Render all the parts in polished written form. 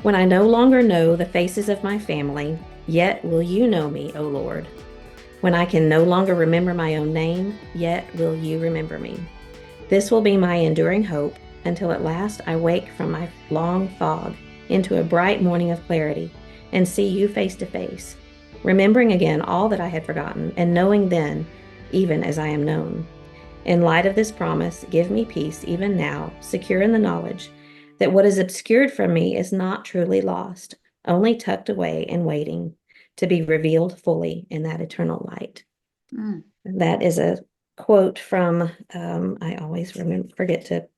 When I no longer know the faces of my family, yet will you know me, O Lord. When I can no longer remember my own name, yet will you remember me. This will be my enduring hope until at last I wake from my long fog into a bright morning of clarity and see you face to face, remembering again all that I had forgotten and knowing then, even as I am known. In light of this promise, give me peace even now, secure in the knowledge that what is obscured from me is not truly lost, only tucked away and waiting to be revealed fully in that eternal light. Mm. That is a quote from, I always forget to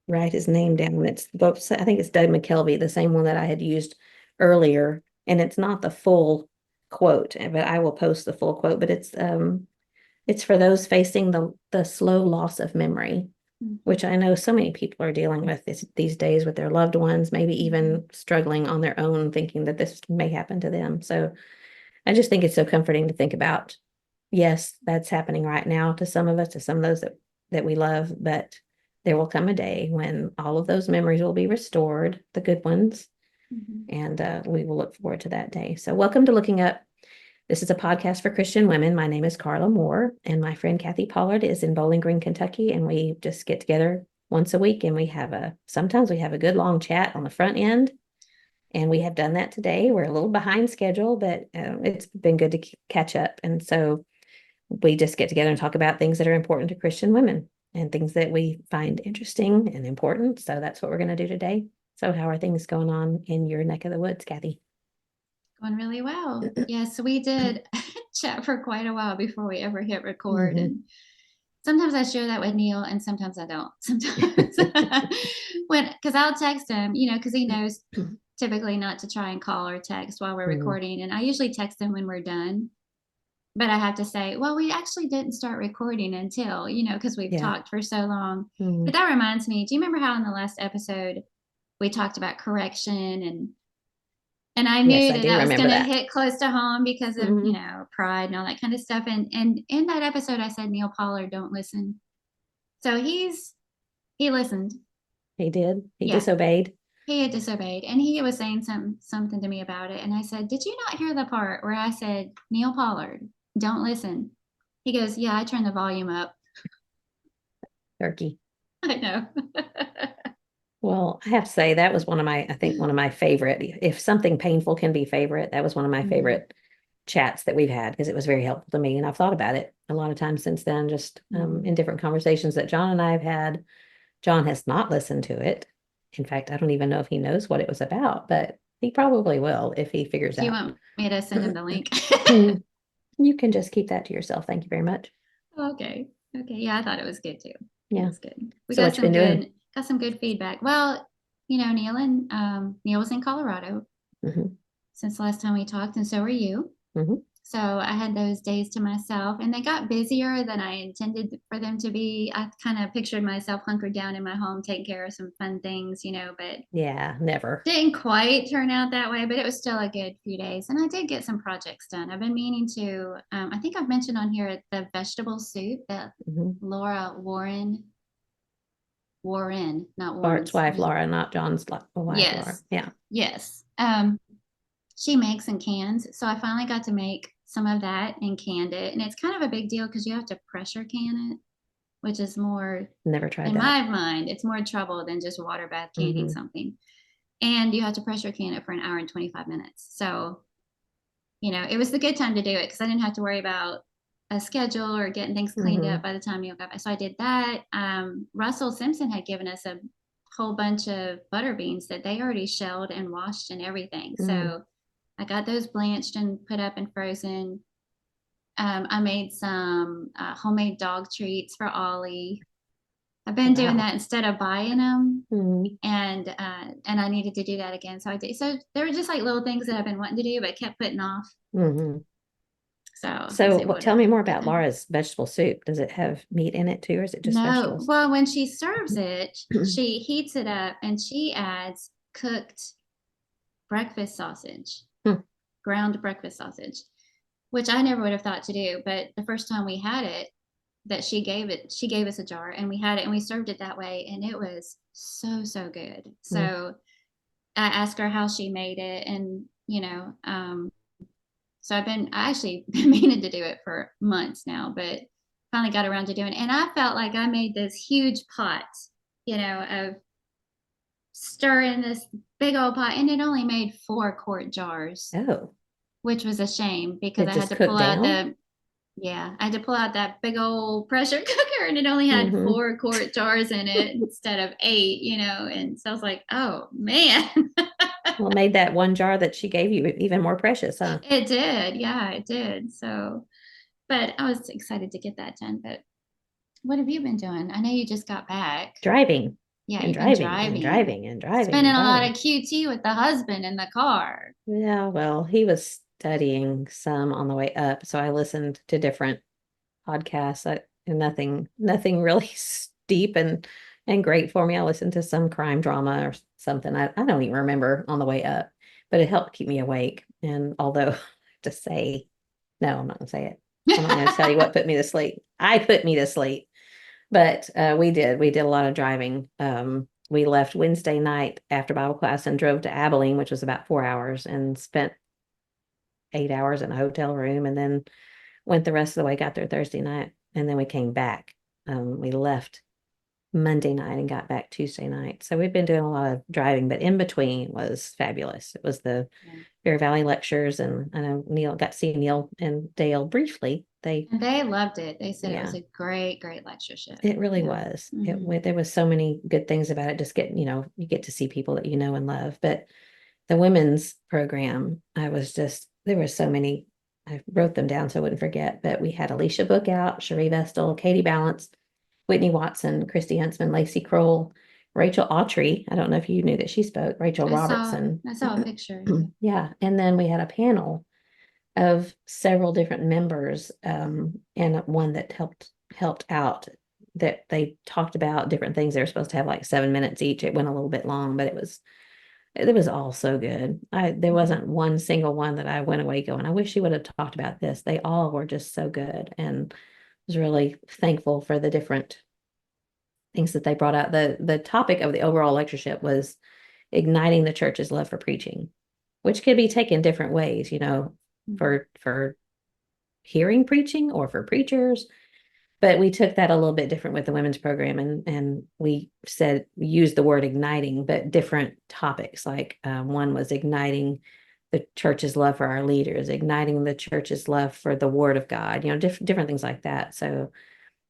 write his name down. I think it's Doug McKelvey, the same one that I had used earlier. And it's not the full quote, but I will post the full quote. But it's for those facing the slow loss of memory, which I know so many people are dealing with these days with their loved ones, maybe even struggling on their own, thinking that this may happen to them. So I just think it's so comforting to think about. Yes, that's happening right now to some of us, to some of those that we love, but there will come a day when all of those memories will be restored, the good ones, Mhm. and we will look forward to that day. So, welcome to Looking Up. This is a podcast for Christian women. My name is Carla Moore, and my friend Kathy Pollard is in Bowling Green, Kentucky, and we just get together once a week, and sometimes we have a good long chat on the front end, and we have done that today. We're a little behind schedule, but it's been good to catch up, and so we just get together and talk about things that are important to Christian women and things that we find interesting and important. So that's what we're going to do today. So, how are things going on in your neck of the woods, Kathy? Going really well. Yes, we did chat for quite a while before we ever hit record. Mm-hmm. And sometimes I share that with Neil, and sometimes I don't. Sometimes because I'll text him, because he knows typically not to try and call or text while we're Mm-hmm. recording. And I usually text him when we're done. But I have to say, well, we actually didn't start recording until, because we've Yeah. talked for so long. Mm-hmm. But that reminds me, do you remember how in the last episode we talked about correction and I Yes, knew I that do that was remember going to that. hit close to home because of, Mm-hmm. pride and all that kind of stuff. And in that episode, I said, Neil Pollard, don't listen. So he listened. He did. He Yeah, disobeyed. he had disobeyed. And he was saying something to me about it. And I said, did you not hear the part where I said, Neil Pollard, don't listen? He goes, yeah, I turned the volume up. Turkey. I know. Well, I have to say that was I think one of my favorite. If something painful can be favorite, that was one of my Mm-hmm. favorite chats that we've had because it was very helpful to me. And I've thought about it a lot of times since then, just Mm-hmm. in different conversations that John and I have had. John has not listened to it. In fact, I don't even know if he knows what it was about, but he probably will if he figures Do you out. want me to send him the link? You can just keep that to yourself. Thank you very much. Okay. Okay. Yeah, I thought it was good too. It Yeah. was good. We So what you been doing? got some good feedback. Well, Neil was in Colorado Hmm. since the last time we talked, and so are you. Hmm. So I had those days to myself, and they got busier than I intended for them to be. I kind of pictured myself hunkered down in my home, taking care of some fun things, but Yeah, never. didn't quite turn out that way, but it was still a good few days. And I did get some projects done. I've been meaning to, I think I've mentioned on here the vegetable soup that Hmm. Laura Warren, not Bart's Warren's. wife, Laura, not John's wife, Laura. Yes. Yeah. Yes. She makes and cans. So I finally got to make some of that and canned it. And it's kind of a big deal because you have to pressure can it, which is more, Never tried in that. my mind, it's more trouble than just water bath canning Hmm. something. And you have to pressure can it for an hour and 25 minutes. So it was the good time to do it because I didn't have to worry about a schedule or getting things cleaned up Hmm. by the time you got back. So I did that. Russell Simpson had given us a whole bunch of butter beans that they already shelled and washed and everything. Mm. So I got those blanched and put up and frozen. I made some homemade dog treats for Ollie. I've been doing Wow. that instead of buying them, Hmm. and I needed to do that again. So I did. So there were just like little things that I've been wanting to do, but kept putting off. Hmm. So I was So able tell to me more get about that. Laura's vegetable soup. Does it have meat in it too, or is it just No, vegetables? well, when she serves it, she heats it up and she adds cooked breakfast sausage, Hmm. ground breakfast sausage, which I never would have thought to do. But the first time we had it, she gave us a jar and we had it and we served it that way, and it was so good. Hmm. So I asked her how she made it, and so I actually been meaning to do it for months now, but finally got around to doing it. And I felt like I made this huge pot, of stirring this big old pot, and it only made 4-quart jars, Oh, which was a shame because it I had just to cooked pull out down? that big old pressure cooker, and it only had Mm-hmm. 4-quart jars in it instead of 8, and so I was like, oh man. Well, it made that one jar that she gave you even more precious, huh? It did. Yeah, it did. So, but I was excited to get that done. But what have you been doing? I know you just got back. Driving Yeah, and you've been driving and driving, driving and driving spending and a lot driving. of QT with the husband in the car. Yeah, well, he was studying some on the way up, so I listened to different podcasts. And nothing really steep and great for me. I listened to some crime drama or something. I don't even remember on the way up, but it helped keep me awake. And although to say, no, I'm not gonna say it. I'm not gonna tell you what put me to sleep. I put me to sleep. But we did a lot of driving. We left Wednesday night after Bible class and drove to Abilene, which was about 4 hours, and spent 8 hours in a hotel room, and then went the rest of the way, got there Thursday night, and then we came back. We left Monday night and got back Tuesday night. So we've been doing a lot of driving, but in between was fabulous. It was the Yeah. Bear Valley lectures, and I know Neil got to see Neil and Dale briefly. And they loved it. They said it was Yeah, a great, great lectureship. it really Yeah. was. Hmm. There was so many good things about it. Just getting, you get to see people that you know and love. But the women's program, there were so many. I wrote them down so I wouldn't forget. But we had Alicia Book out, Cherie Vestal, Katie Balance, Whitney Watson, Christy Huntsman, Lacey Kroll, Rachel Autry. I don't know if you knew that she spoke. Rachel Robertson. I saw a picture. Yeah, and then we had a panel of several different members, and one that helped out, that they talked about different things. They were supposed to have like 7 minutes each. It went a little bit long, but it was all so good. There wasn't one single one that I went away going, I wish you would have talked about this. They all were just so good, and was really thankful for the different things that they brought out. The topic of the overall lectureship was igniting the church's love for preaching, which could be taken different ways, Mhm. for hearing preaching or for preachers. But we took that a little bit different with the women's program, and we used the word igniting, but different topics. Like one was igniting the church's love for our leaders, igniting the church's love for the word of God, different things like that. So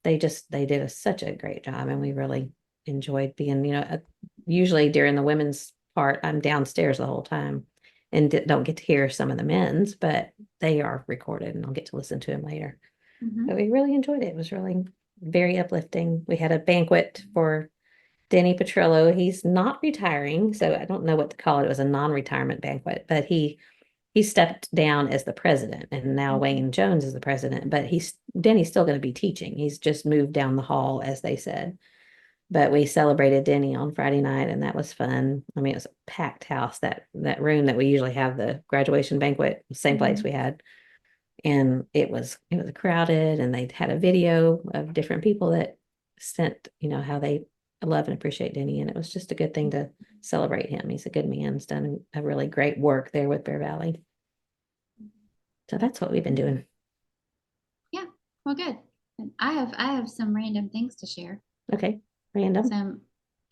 they did such a great job, and we really enjoyed being, usually during the women's part, I'm downstairs the whole time and don't get to hear some of the men's, but they are recorded and I'll get to listen to them later. But Mhm. we really enjoyed it. It was really very uplifting. We had a banquet for Denny Petrillo. He's not retiring, so I don't know what to call it. It was a non-retirement banquet, but he stepped down as the president, and now Mhm. Wayne Jones is the president, but Denny's still going to be teaching. He's just moved down the hall, as they said. But we celebrated Denny on Friday night, and that was fun. I mean, it was a packed house. That room that we usually have the graduation banquet, same place Mhm. we had, and it was crowded, and they had a video of different people that sent, how they love and appreciate Denny, and it was just a good thing to celebrate him. He's a good man. He's done a really great work there with Bear Valley. So that's what we've been doing. Yeah. Well, good. And I have some random things to share. Okay, random. Some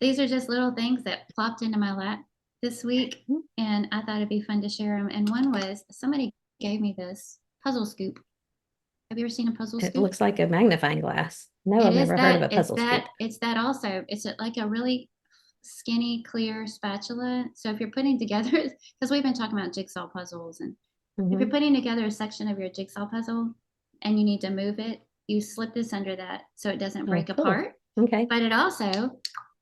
These are just little things that plopped into my lap this week, and I thought it'd be fun to share them. And one was somebody gave me this puzzle scoop. Have you ever seen a puzzle It scoop? looks like a magnifying glass. No, It I've is never heard of that. a puzzle scoop. It's that also. It's like a really skinny, clear spatula. So if you're putting together, because we've been talking about jigsaw puzzles, and if you're Hmm. putting together a section of your jigsaw puzzle and you need to move it, you slip this under that so it doesn't Oh, break cool. apart. Okay. But it also, look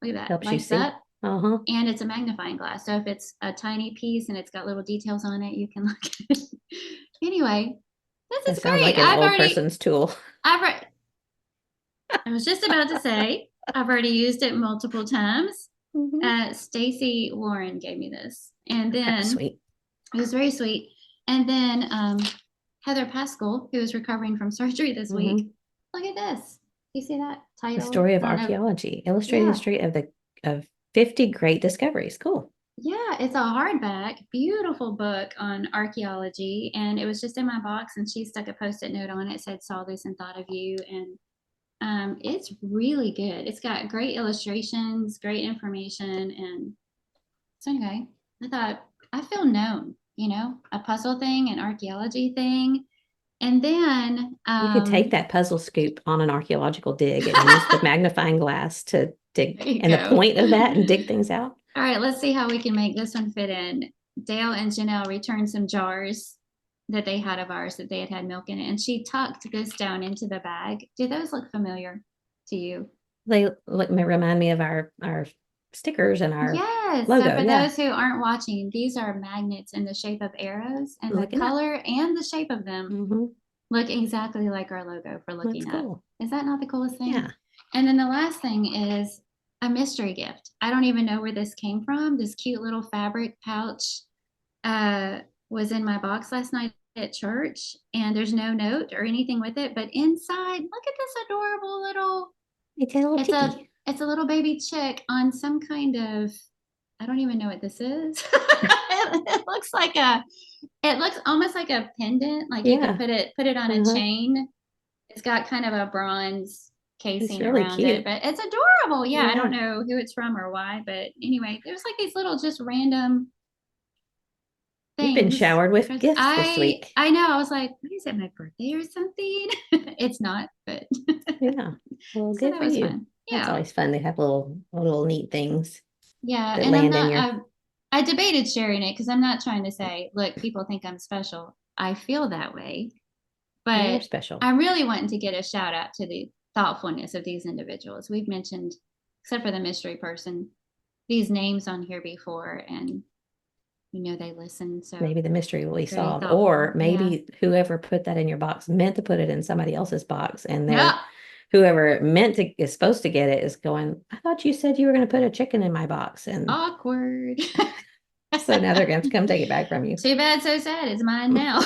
at that, Helps you lights see. up, Uh-huh. and it's a magnifying glass. So if it's a tiny piece and it's got little details on it, you can look at it. Anyway, this That is sounds great. like an old person's tool. I've, re- I was just about to say, I've already used it multiple times. Hmm. Stacy Warren gave me this, and That's then sweet. it was very sweet. And then Heather Pascal, who is recovering from surgery this week, Hmm. look at this. You see that The title? story of I don't know. archaeology, illustrated Yeah, history of 50 great discoveries. Cool. Yeah, it's a hardback, beautiful book on archaeology. And it was just in my box, and she stuck a post-it note on it, said, saw this and thought of you. And it's really good. It's got great illustrations, great information. And so anyway, I thought I feel known, a puzzle thing, an archaeology thing. And then You could take that puzzle scoop on an archaeological dig and use the magnifying glass to dig there you and the go. point of that and dig things out. All right, let's see how we can make this one fit in. Dale and Janelle returned some jars that they had of ours that they had milk in it, and she tucked this down into the bag. Do those look familiar to you? They may remind me of our stickers and our Yes. So logo. for Yeah. those who aren't watching, these are magnets in the shape of arrows, and the Look at that. color and the shape of them Mm-hmm. look exactly like our logo for That's looking up. cool. Is that not the coolest thing? Yeah. And then the last thing is a mystery gift. I don't even know where this came from. This cute little fabric pouch uh, was in my box last night at church, and there's no note or anything with it. But inside, look at this adorable little. It's a little It's a chickie. it's a little baby chick on some kind of. I don't even know what this is. it looks like a. It looks almost like a pendant. Like you could Yeah. put it on a Uh-huh. chain. It's got kind of a bronze It's casing really around it, cute. but it's adorable. Yeah, I don't Yeah. know who it's from or why, but anyway, there's like these little just random You've been things. showered with gifts this I week. I know. I was like, what is it, my birthday or something? It's not, but Yeah. Well, so good that for was you. fun. That's Yeah. always fun to have little neat things Yeah. that And I'm land in not your I debated sharing it because I'm not trying to say, look, people think I'm special. I feel that way, you are but special. I'm really wanting to get a shout out to the thoughtfulness of these individuals. We've mentioned, except for the mystery person, these names on here before, and they listen. So Maybe the mystery will be very solved. Or thoughtful. Yeah. maybe whoever put that in your box meant to put it in somebody else's box, and Yeah. whoever meant to is supposed to get it is going, I thought you said you were going to put a chicken in my box. And Awkward. so now they're going to have to come take it back from you. Too bad, so sad. It's mine now.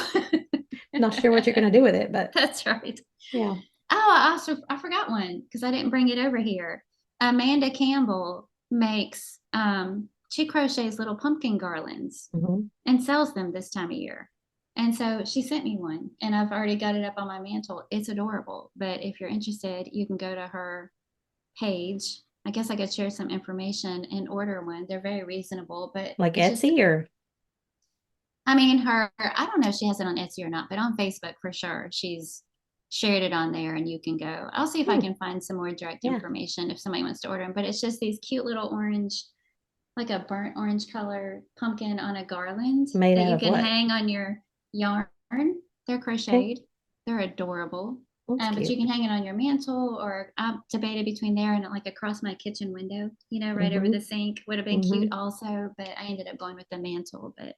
Not sure what you're going to do with it, but That's right. yeah. Oh, I forgot one because I didn't bring it over here. Amanda Campbell makes she crochets little pumpkin garlands Mhm. and sells them this time of year. And so she sent me one, and I've already got it up on my mantle. It's adorable. But if you're interested, you can go to her page. I guess I could share some information and order one. They're very reasonable, but Like it's just, Etsy or I mean, I don't know if she has it on Etsy or not, but on Facebook for sure. She's shared it on there, and you can go. I'll see if I hmm, can find some more direct yeah, information if somebody wants to order them. But it's just these cute little orange, like a burnt orange color pumpkin on a garland made that out you of can what? hang on your yarn. They're Okay, crocheted. They're adorable. that's But you cute. can hang it on your mantle, or I debated between there and like across my kitchen window, right over Hmm. the sink. Would have been Hmm. cute also, but I ended up going with the mantle. But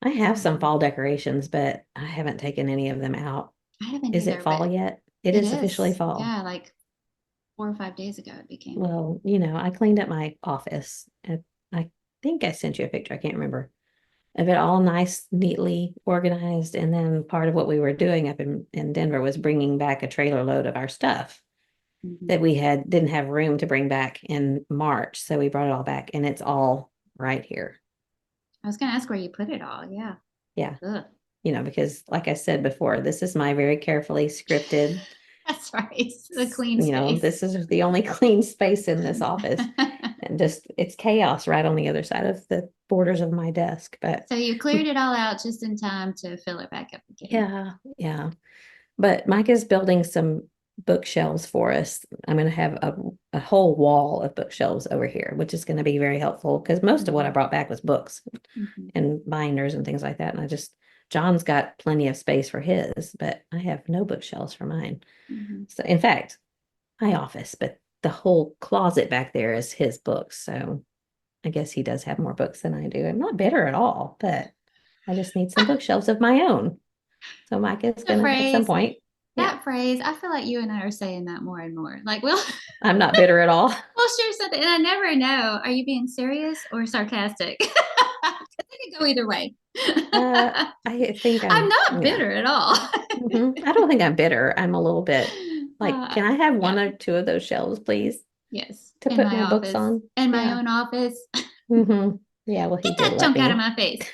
I have some um, fall decorations, but I haven't taken any of them out. I haven't Is it either, fall but yet? It it is officially is. fall. Yeah, like 4 or 5 days ago it became fall. Well, I cleaned up my office. I think I sent you a picture. I can't remember of it all nice, neatly organized. And then part of what we were doing up in Denver was bringing back a trailer load of our stuff Mhm. that we didn't have room to bring back in March. So we brought it all back and it's all right here. I was gonna ask where you put it all. Yeah. Yeah. Ugh. Because like I said before, this is my very carefully scripted, That's right. The clean space. this is the only clean space in this office. And just it's chaos right on the other side of the borders of my desk. But So you cleared it all out just in time to fill it back up again. yeah, yeah. But Mike is building some bookshelves for us. I'm going to have a whole wall of bookshelves over here, which is going to be very helpful because most of what I Mhm. brought back was books Mhm. and binders and things like that. And John's got plenty of space for his, but I have no bookshelves for mine. Mhm. So, in fact, my office, but the whole closet back there is his books. So I guess he does have more books than I do. I'm not bitter at all, but I just need some bookshelves of my own. So Mike is The gonna at some phrase, point. Yeah, that phrase, I feel like you and I are saying that more and more. Like, we'll I'm not bitter at all. we'll share something, and I never know. Are you being serious or sarcastic? It can go either way. I think I'm I'm, not bitter at all. I don't think I'm bitter. I'm a little bit like, Uh, can I have one yeah, or two of those shelves, please, yes, to in put my more books office, on? in my Yeah. own office. Hmm. Yeah, well, he Get did that let junk out of me. my face.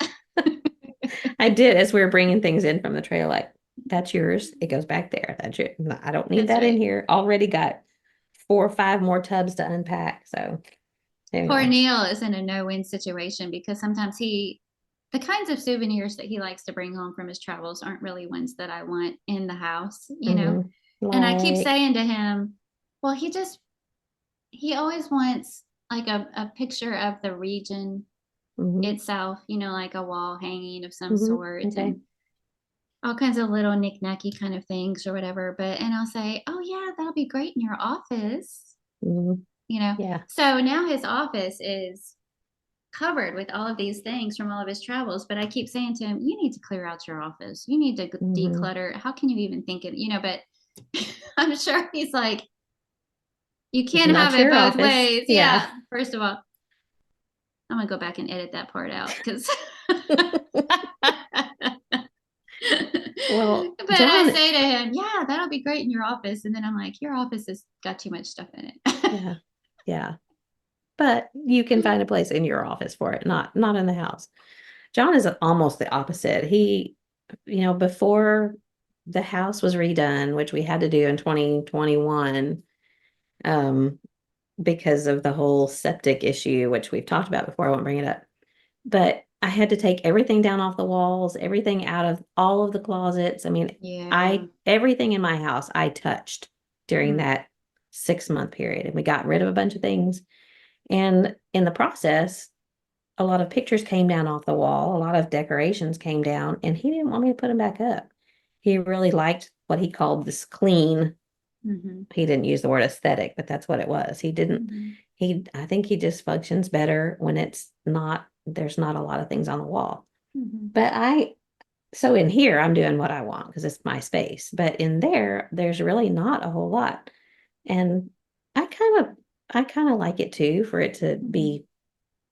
I did as we were bringing things in from the trail, like, that's yours. It goes back there. That's your, I don't need That's that in right. here. Already got 4 or 5 more tubs to unpack. So Poor anyway. Neil is in a no-win situation because sometimes the kinds of souvenirs that he likes to bring home from his travels aren't really ones that I want in the house, you know? Hmm. And I keep Like, saying to him, well, he always wants like a picture of the region hmm itself, like a wall hanging of some hmm sort okay. and all kinds of little knick-knacky kind of things or whatever. And I'll say, oh yeah, that'll be great in your office, hmm you know. Yeah. So now his office is covered with all of these things from all of his travels. But I keep saying to him, you need to clear out your office. You need to hmm declutter. How can you even think it? But I'm sure he's like, you It's can't have not it your both office. ways. Yeah. Yeah. First of all, I'm gonna go back and edit that part out because Well, but I John, say to him, yeah, that'll be great in your office. And then I'm like, your office has got too much stuff in it. yeah, yeah. But you can find a place in your office for it, not in the house. John is almost the opposite. He, before the house was redone, which we had to do in 2021, um, because of the whole septic issue, which we've talked about before, I won't bring it up. But I had to take everything down off the walls, everything out of all of the closets. I mean, Yeah. I everything in my house I touched during Mm, that 6 month period, and we got rid of a bunch of things. And in the process, a lot of pictures came down off the wall, a lot of decorations came down, and he didn't want me to put them back up. He really liked what he called this clean. mhm, He didn't use the word aesthetic, but that's what it was. mhm, I think he just functions better when there's not a lot of things on the wall. mhm, But so in here, I'm doing what I want because it's my space. But in there, there's really not a whole lot. And I kind of, I kind of like it too for it to mhm, be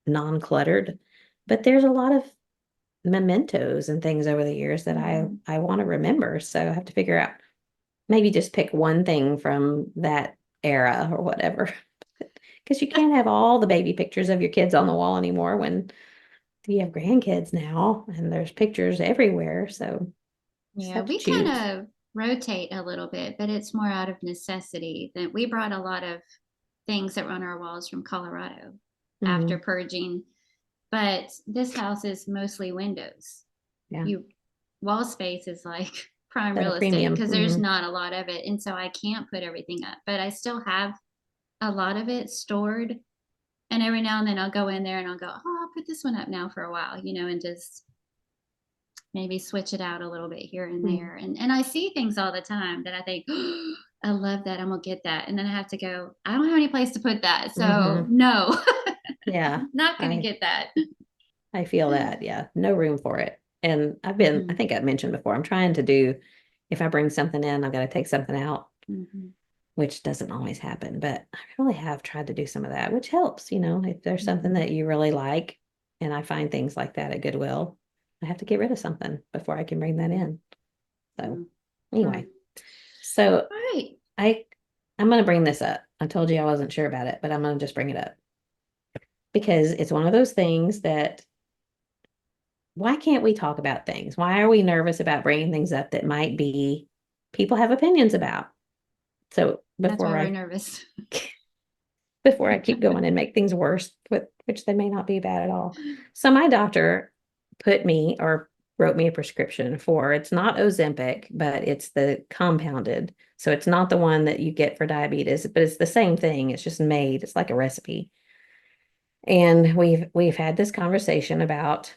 non-cluttered. But there's a lot of mementos and things over the years that mhm. I want to remember. So I have to figure out, maybe just pick one thing from that era or whatever. Because you can't have all the baby pictures of your kids on the wall anymore when you have grandkids now and there's pictures everywhere. So just Yeah, have to we choose. kind of rotate a little bit, but it's more out of necessity that we brought a lot of things that were on our walls from Colorado after Hmm. purging. But this house is mostly windows. Yeah. You Wall space is like prime At a real estate premium. because there's Hmm. not a lot of it. And so I can't put everything up, but I still have a lot of it stored. And every now and then I'll go in there and I'll go, oh, I'll put this one up now for a while, and just maybe switch it out a little bit here and Hmm. there. And I see things all the time that I think, oh, I love that. I'm gonna get that. And then I have to go, I don't have any place to put that. So Hmm. no, Yeah. not gonna I get that. I feel that. Yeah. No room for it. And I Mm, think I've mentioned before, I'm trying to do, if I bring something in, I've got to take something out, mhm, which doesn't always happen. But I really have tried to do some of that, which helps, if there's something mhm, that you really like, and I find things like that at Goodwill, I have to get rid of something before I can bring that in. So mm, mm. anyway, so All right. I I'm gonna bring this up. I told you I wasn't sure about it, but I'm gonna just bring it up because it's one of those things that, why can't we talk about things? Why are we nervous about bringing things up that might be people have opinions about? So That's why we're nervous. before I keep going and make things worse, which they may not be bad at all. So my doctor put me or wrote me a prescription for, it's not Ozempic, but it's the compounded. So it's not the one that you get for diabetes, but it's the same thing. It's just made, it's like a recipe. And we've had this conversation about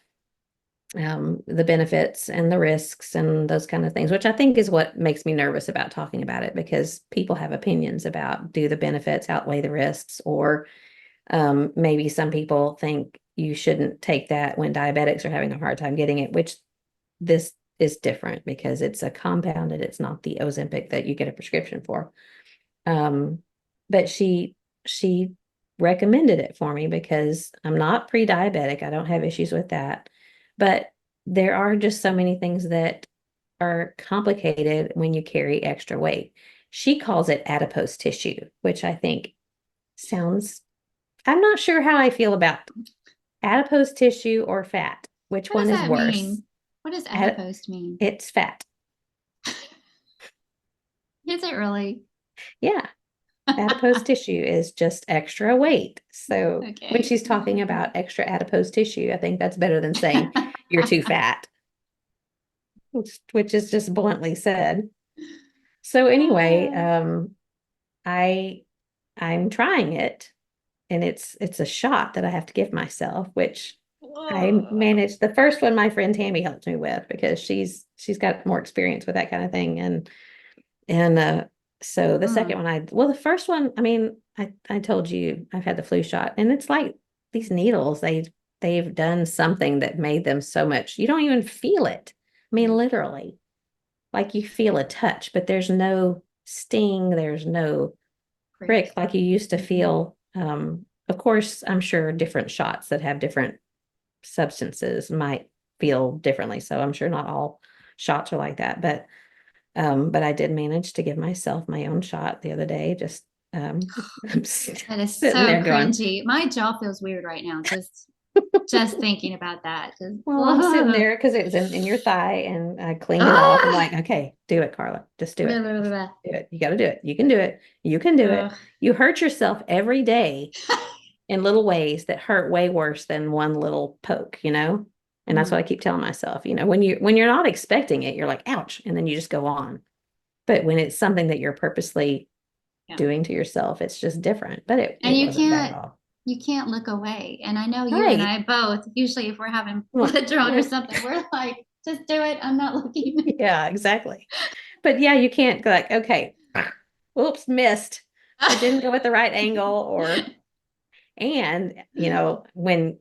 the benefits and the risks and those kind of things, which I think is what makes me nervous about talking about it, because people have opinions about, do the benefits outweigh the risks, or maybe some people think you shouldn't take that when diabetics are having a hard time getting it, which this is different because it's a compounded, it's not the Ozempic that you get a prescription for. Um, but she recommended it for me because I'm not pre-diabetic. I don't have issues with that. But there are just so many things that are complicated when you carry extra weight. She calls it adipose tissue, which I think sounds, I'm not sure how I feel about Adipose tissue or fat? Which What does one is that worse? mean? What does Ad- adipose mean? it's fat. Is it really? Yeah. Adipose tissue is just extra weight. So when Okay. she's talking about extra adipose tissue, I think that's better than saying you're too fat, which is just bluntly said. So anyway, I I'm trying it, and it's a shot that I have to give myself, which I Whoa. managed. The first one my friend Tammy helped me with because she's got more experience with that kind of thing. And so the second Mm, one the first one, I mean, I told you I've had the flu shot, and it's like these needles, they've done something that made them so much you don't even feel it. I mean, yeah. literally, like you feel a touch, but there's no sting, there's no prick Prick. like you used to Mhm. feel. Of course, I'm sure different shots that have different substances might feel differently. So I'm sure not all shots are like that, but I did manage to give myself my own shot the other day. Just I'm That is sitting so there going, cringy. My jaw feels weird right now. Just thinking about that. Just, well, I'm sitting ugh. there because it was in your thigh, and I cleaned it off. I'm Ah! like, okay, do it, Carla. Just do Blah, it. blah, blah, blah. Do it. You got to do it. You can do it. You can do it. Ugh. You hurt yourself every day in little ways that hurt way worse than one little poke, you know? And that's what Mm, I keep telling myself, when you're not expecting it, you're like, ouch, and then you just go on. But when it's something that you're purposely yeah. doing to yourself, it's just different. But it, And it wasn't bad at all. you can't look away. And I know you and Right. I both, usually if we're having Well, blood drawn or mm, something, we're like, just do it. I'm not looking. yeah, exactly. But yeah, you can't go like, okay, oops, missed. It didn't go at the right angle, when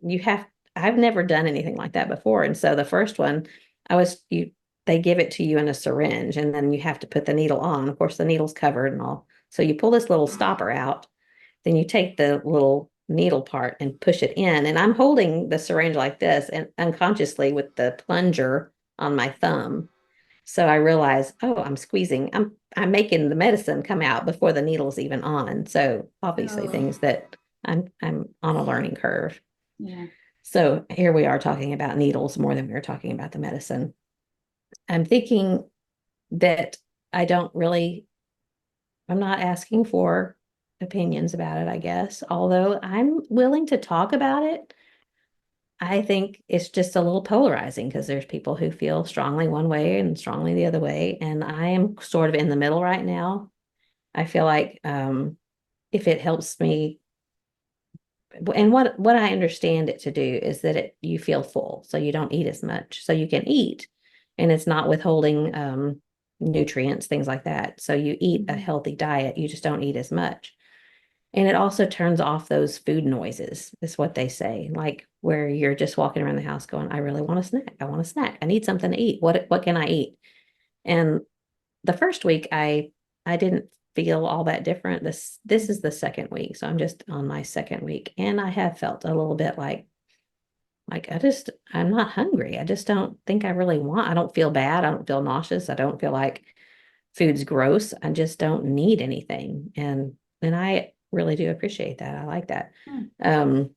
I've never done anything like that before. And so the first one, they give it to you in a syringe, and then you have to put the needle on. Of course, the needle's covered and all. So you pull this little stopper out, then you take the little needle part and push it in. And I'm holding the syringe like this and unconsciously with the plunger on my thumb. So I realize, oh, I'm squeezing, I'm making the medicine come out before the needle's even on. So obviously Oh, things that I'm on a learning curve. yeah. So here we are talking about needles more than we were talking about the medicine. I'm thinking that I don't really, I'm not asking for opinions about it, I guess. Although I'm willing to talk about it, I think it's just a little polarizing because there's people who feel strongly one way and strongly the other way. And I am sort of in the middle right now. I feel like if it helps me, and what I understand it to do is that you feel full, so you don't eat as much, so you can eat, and it's not withholding nutrients, things like that. So you eat a Mhm. healthy diet, you just don't eat as much. And it also turns off those food noises, is what they say, like where you're just walking around the house going, I really want a snack. I want a snack. I need something to eat. What can I eat? And the first week I didn't feel all that different. This is the second week. So I'm just on my second week. And I have felt a little bit like I'm not hungry. I just don't think I really want. I don't feel bad. I don't feel nauseous. I don't feel like food's gross. I just don't need anything. And I really do appreciate that. I like that. Hmm. Um,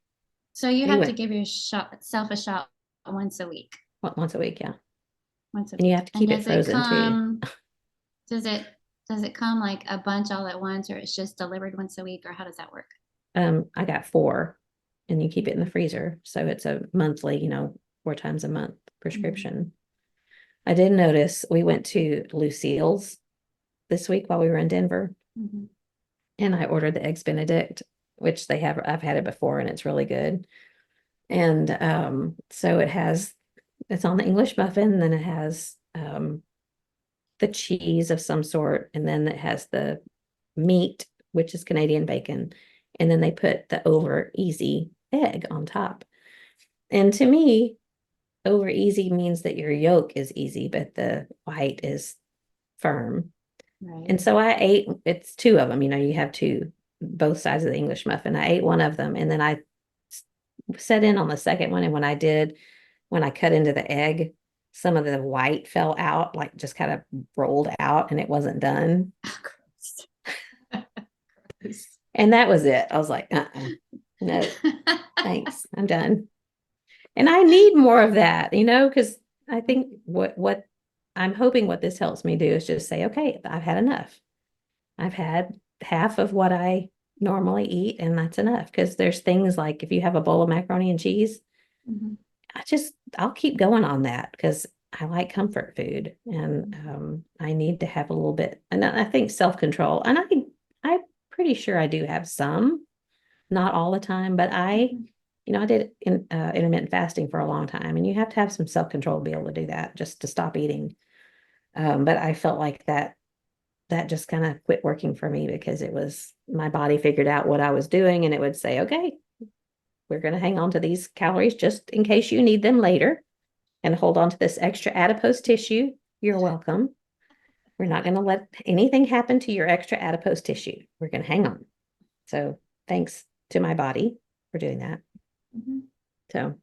So you we have to went give yourself a shot once a week. once a week, yeah. Once a And you week. have to And keep it frozen too. does it does it come like a bunch all at once or it's just delivered once a week or how does that work? I got four, and you keep it in the freezer. So it's a monthly, 4 times a month Mhm. prescription. I did notice we went to Lucille's this week while we were in Denver, Mhm. and I ordered the Eggs Benedict, which I've had it before and it's really good. And so it's on the English muffin, then it has the cheese of some sort, and then it has the meat, which is Canadian bacon, and then they put the over easy egg on top. And to me, over easy means that your yolk is easy, but the white is firm. Right. And so it's two of them, you have two, both sides of the English muffin. I ate one of them, and then I set in on the second one. And when I cut into the egg, some of the white fell out, like just kind of rolled out, and it wasn't done. Gross. Gross. And that was it. I was like, no, thanks. I'm done. And I need more of that, because I think what I'm hoping what this helps me do is just say, okay, I've had enough. I've had half of what I normally eat, and that's enough. Because there's things like if you have a bowl of macaroni and cheese, Mhm. I'll keep going on that because I like comfort food, and I need to have a little bit. And I think self-control, and I'm pretty sure I do have some, not all the time, but Mhm. I did intermittent fasting for a long time, and you have to have some self-control to be able to do that, just to stop eating. But I felt like that just kind of quit working for me because it was my body figured out what I was doing, and it would say, okay, we're going to hang on to these calories just in case you need them later and hold on to this extra adipose tissue. You're welcome. We're not going to let anything happen to your extra adipose tissue. We're going to hang on. So thanks to my body for doing that. Mhm. So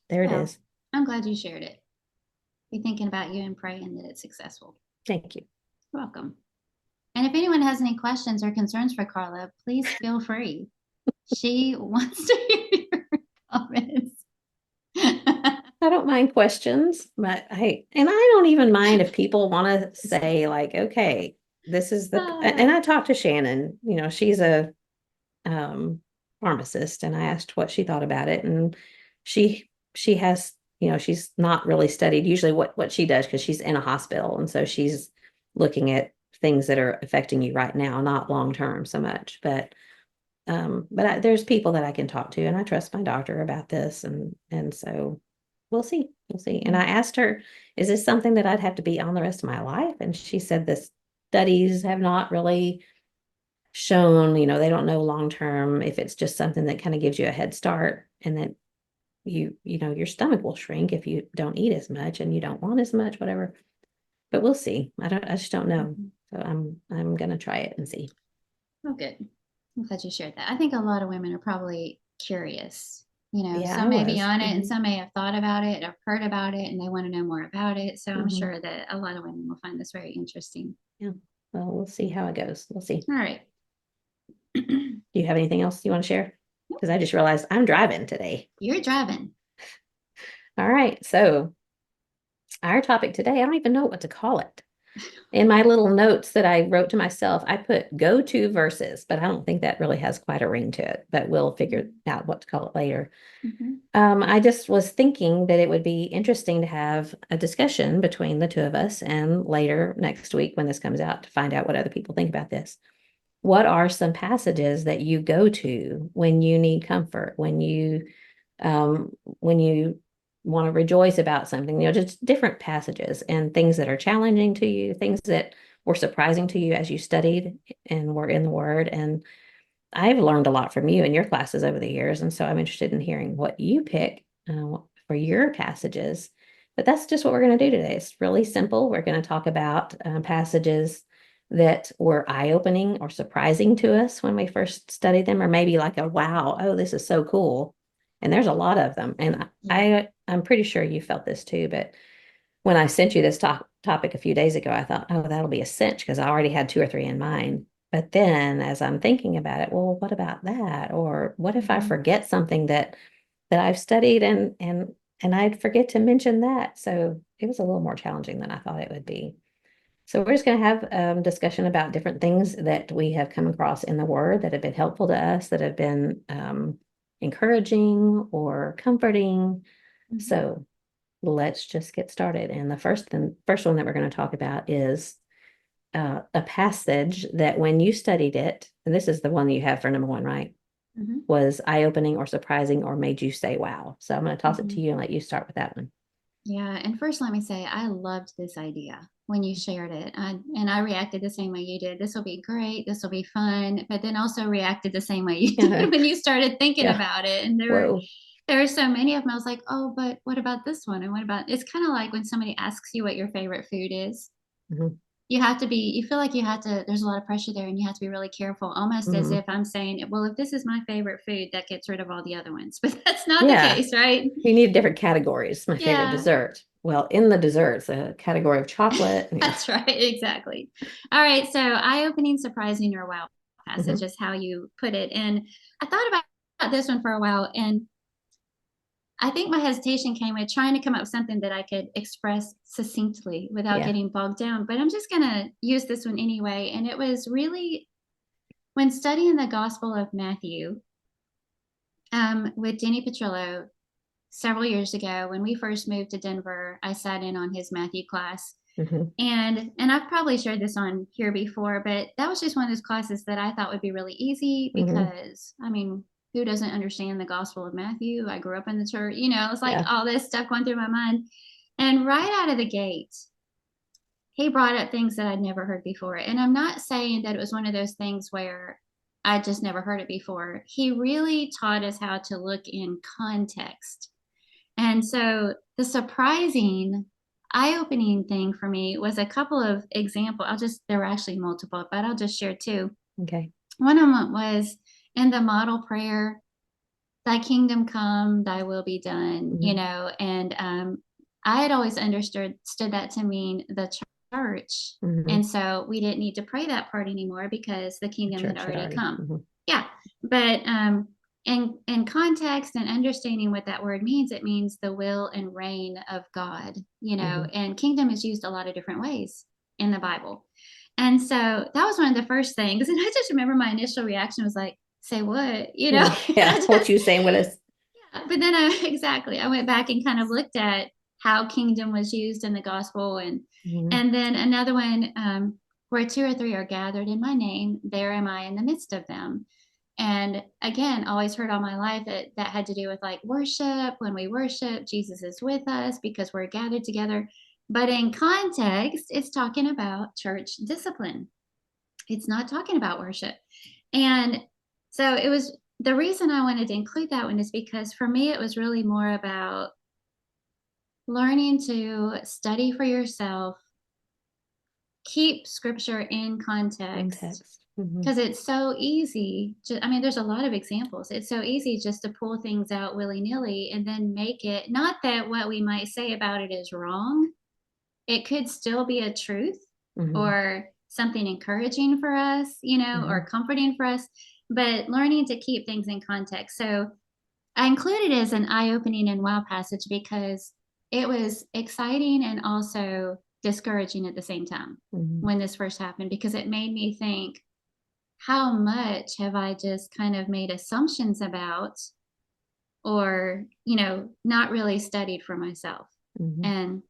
there it Well, is. I'm glad you shared it. Be thinking about you and praying that it's successful. Thank you. You're welcome. And if anyone has any questions or concerns for Carla, please feel free. She wants to hear your comments. I don't mind questions, but and I don't even mind if people want to say like, okay, this is and I talked to Shannon, she's a pharmacist, and I asked what she thought about it, and she has, she's not really studied usually what she does because she's in a hospital, and so she's looking at things that are affecting you right now, not long term so much, but there's people that I can talk to, and I trust my doctor about this, and so we'll see. And I asked her, is this something that I'd have to be on the rest of my life? And she said the studies have not really shown, they don't know long term if it's just something that kind of gives you a head start, and that your stomach will shrink if you don't eat as much and you don't want as much, whatever. But we'll see. I just don't know. Mhm. So I'm gonna try it and see. Oh, good. I'm glad you shared that. I think a lot of women are probably curious. Yeah, I some may be was. on it and some may have thought about it or heard about it and they want to know more about it. So I'm Hmm. sure that a lot of women will find this very interesting. Yeah. Well, we'll see how it goes. We'll see. All right. Do you have anything else you want to share? Because I just realized I'm driving today. You're driving. All right. So our topic today, I don't even know what to call it. In my little notes that I wrote to myself, I put go-to verses, but I don't think that really has quite a ring to it, but we'll figure out what to call it later. Mhm. I just was thinking that it would be interesting to have a discussion between the two of us and later next week when this comes out to find out what other people think about this. What are some passages that you go to when you need comfort, when you want to rejoice about something, just different passages and things that are challenging to you, things that were surprising to you as you studied and were in the Word. And I've learned a lot from you in your classes over the years. And so I'm interested in hearing what you pick for your passages. But that's just what we're going to do today. It's really simple. We're going to talk about passages that were eye-opening or surprising to us when we first studied them, or maybe like a wow, oh, this is so cool. And there's a lot of them. And Yeah. I'm pretty sure you felt this too, but when I sent you this topic a few days ago, I thought, oh, that'll be a cinch because I already had two or three in mind. But then as I'm thinking about it, well, what about that? Or what if I Mhm. forget something that I've studied and I'd forget to mention that? So it was a little more challenging than I thought it would be. So we're just going to have discussion about different things that we have come across in the Word that have been helpful to us, that have been encouraging or comforting. Mhm. So let's just get started. And the first one that we're going to talk about is a passage that when you studied it, and this is the one you have for number one, right? Mhm. Was eye-opening or surprising or made you say, wow. So I'm going to toss it to Mhm. you and let you start with that one. Yeah. And first, let me say, I loved this idea when you shared it. And I reacted the same way you did. This will be great. This will be fun. But then also reacted the same way you Yeah. did when you started thinking Yeah. about it. And Whoa. there were so many of them. I was like, oh, but what about this one? And what about it's kind of like when somebody asks you what your favorite food is. Hmm. You feel like you have to, there's a lot of pressure there and you have to be really careful, almost as Hmm. if I'm saying, well, if this is my favorite food, that gets rid of all the other ones. But that's not the Yeah. case, right? You need different categories. My favorite Yeah. dessert. Well, in the desserts, a category of chocolate. Yeah. That's right, exactly. All right, so eye-opening, surprising, or wow passage Hmm. is how you put it. And I thought about this one for a while, and I think my hesitation came with trying to come up with something that I could express succinctly without Yeah. getting bogged down. But I'm just going to use this one anyway. And it was really when studying the Gospel of Matthew with Denny Petrillo several years ago when we first moved to Denver. I sat in on his Matthew class. Hmm. And I've probably shared this on here before, but that was just one of those classes that I thought would be really easy Hmm. because I mean, who doesn't understand the Gospel of Matthew? I grew up in the church, it's like Yeah. all this stuff going through my mind. And right out of the gate, he brought up things that I'd never heard before. And I'm not saying that it was one of those things where I just never heard it before. He really taught us how to look in context. And so the surprising, eye-opening thing for me was a couple of examples. There were actually multiple, but I'll just share two. Okay. One of them was in the model prayer, thy kingdom come, thy will be done, Hmm. and I had always understood that to mean the church. Hmm. And so we didn't need to pray that part anymore because the The kingdom had church had already already. come. Hmm. Yeah. But in context and understanding what that word means, it means the will and reign of God, Hmm. and kingdom is used a lot of different ways in the Bible. And so that was one of the first things. And I just remember my initial reaction was like, say what? Yeah. What you saying with us? But then exactly, I went back and kind of looked at how kingdom was used in the gospel. Hmm. And then another one, where two or three are gathered in my name, there am I in the midst of them. And again, always heard all my life that had to do with like worship. When we worship, Jesus is with us because we're gathered together. But in context, it's talking about church discipline. It's not talking about worship. And so it was the reason I wanted to include that one is because for me, it was really more about learning to study for yourself, keep scripture in context, Context. Hmm. because it's so easy. I mean, there's a lot of examples. It's so easy just to pull things out willy nilly and then make it not that what we might say about it is wrong, it could still be a truth Hmm. or something encouraging for us, Hmm. or comforting for us, but learning to keep things in context. So I included it as an eye opening and wow passage because it was exciting and also discouraging at the same time Hmm. when this first happened because it made me think, how much have I just kind of made assumptions about or, not really studied for myself? Hmm. And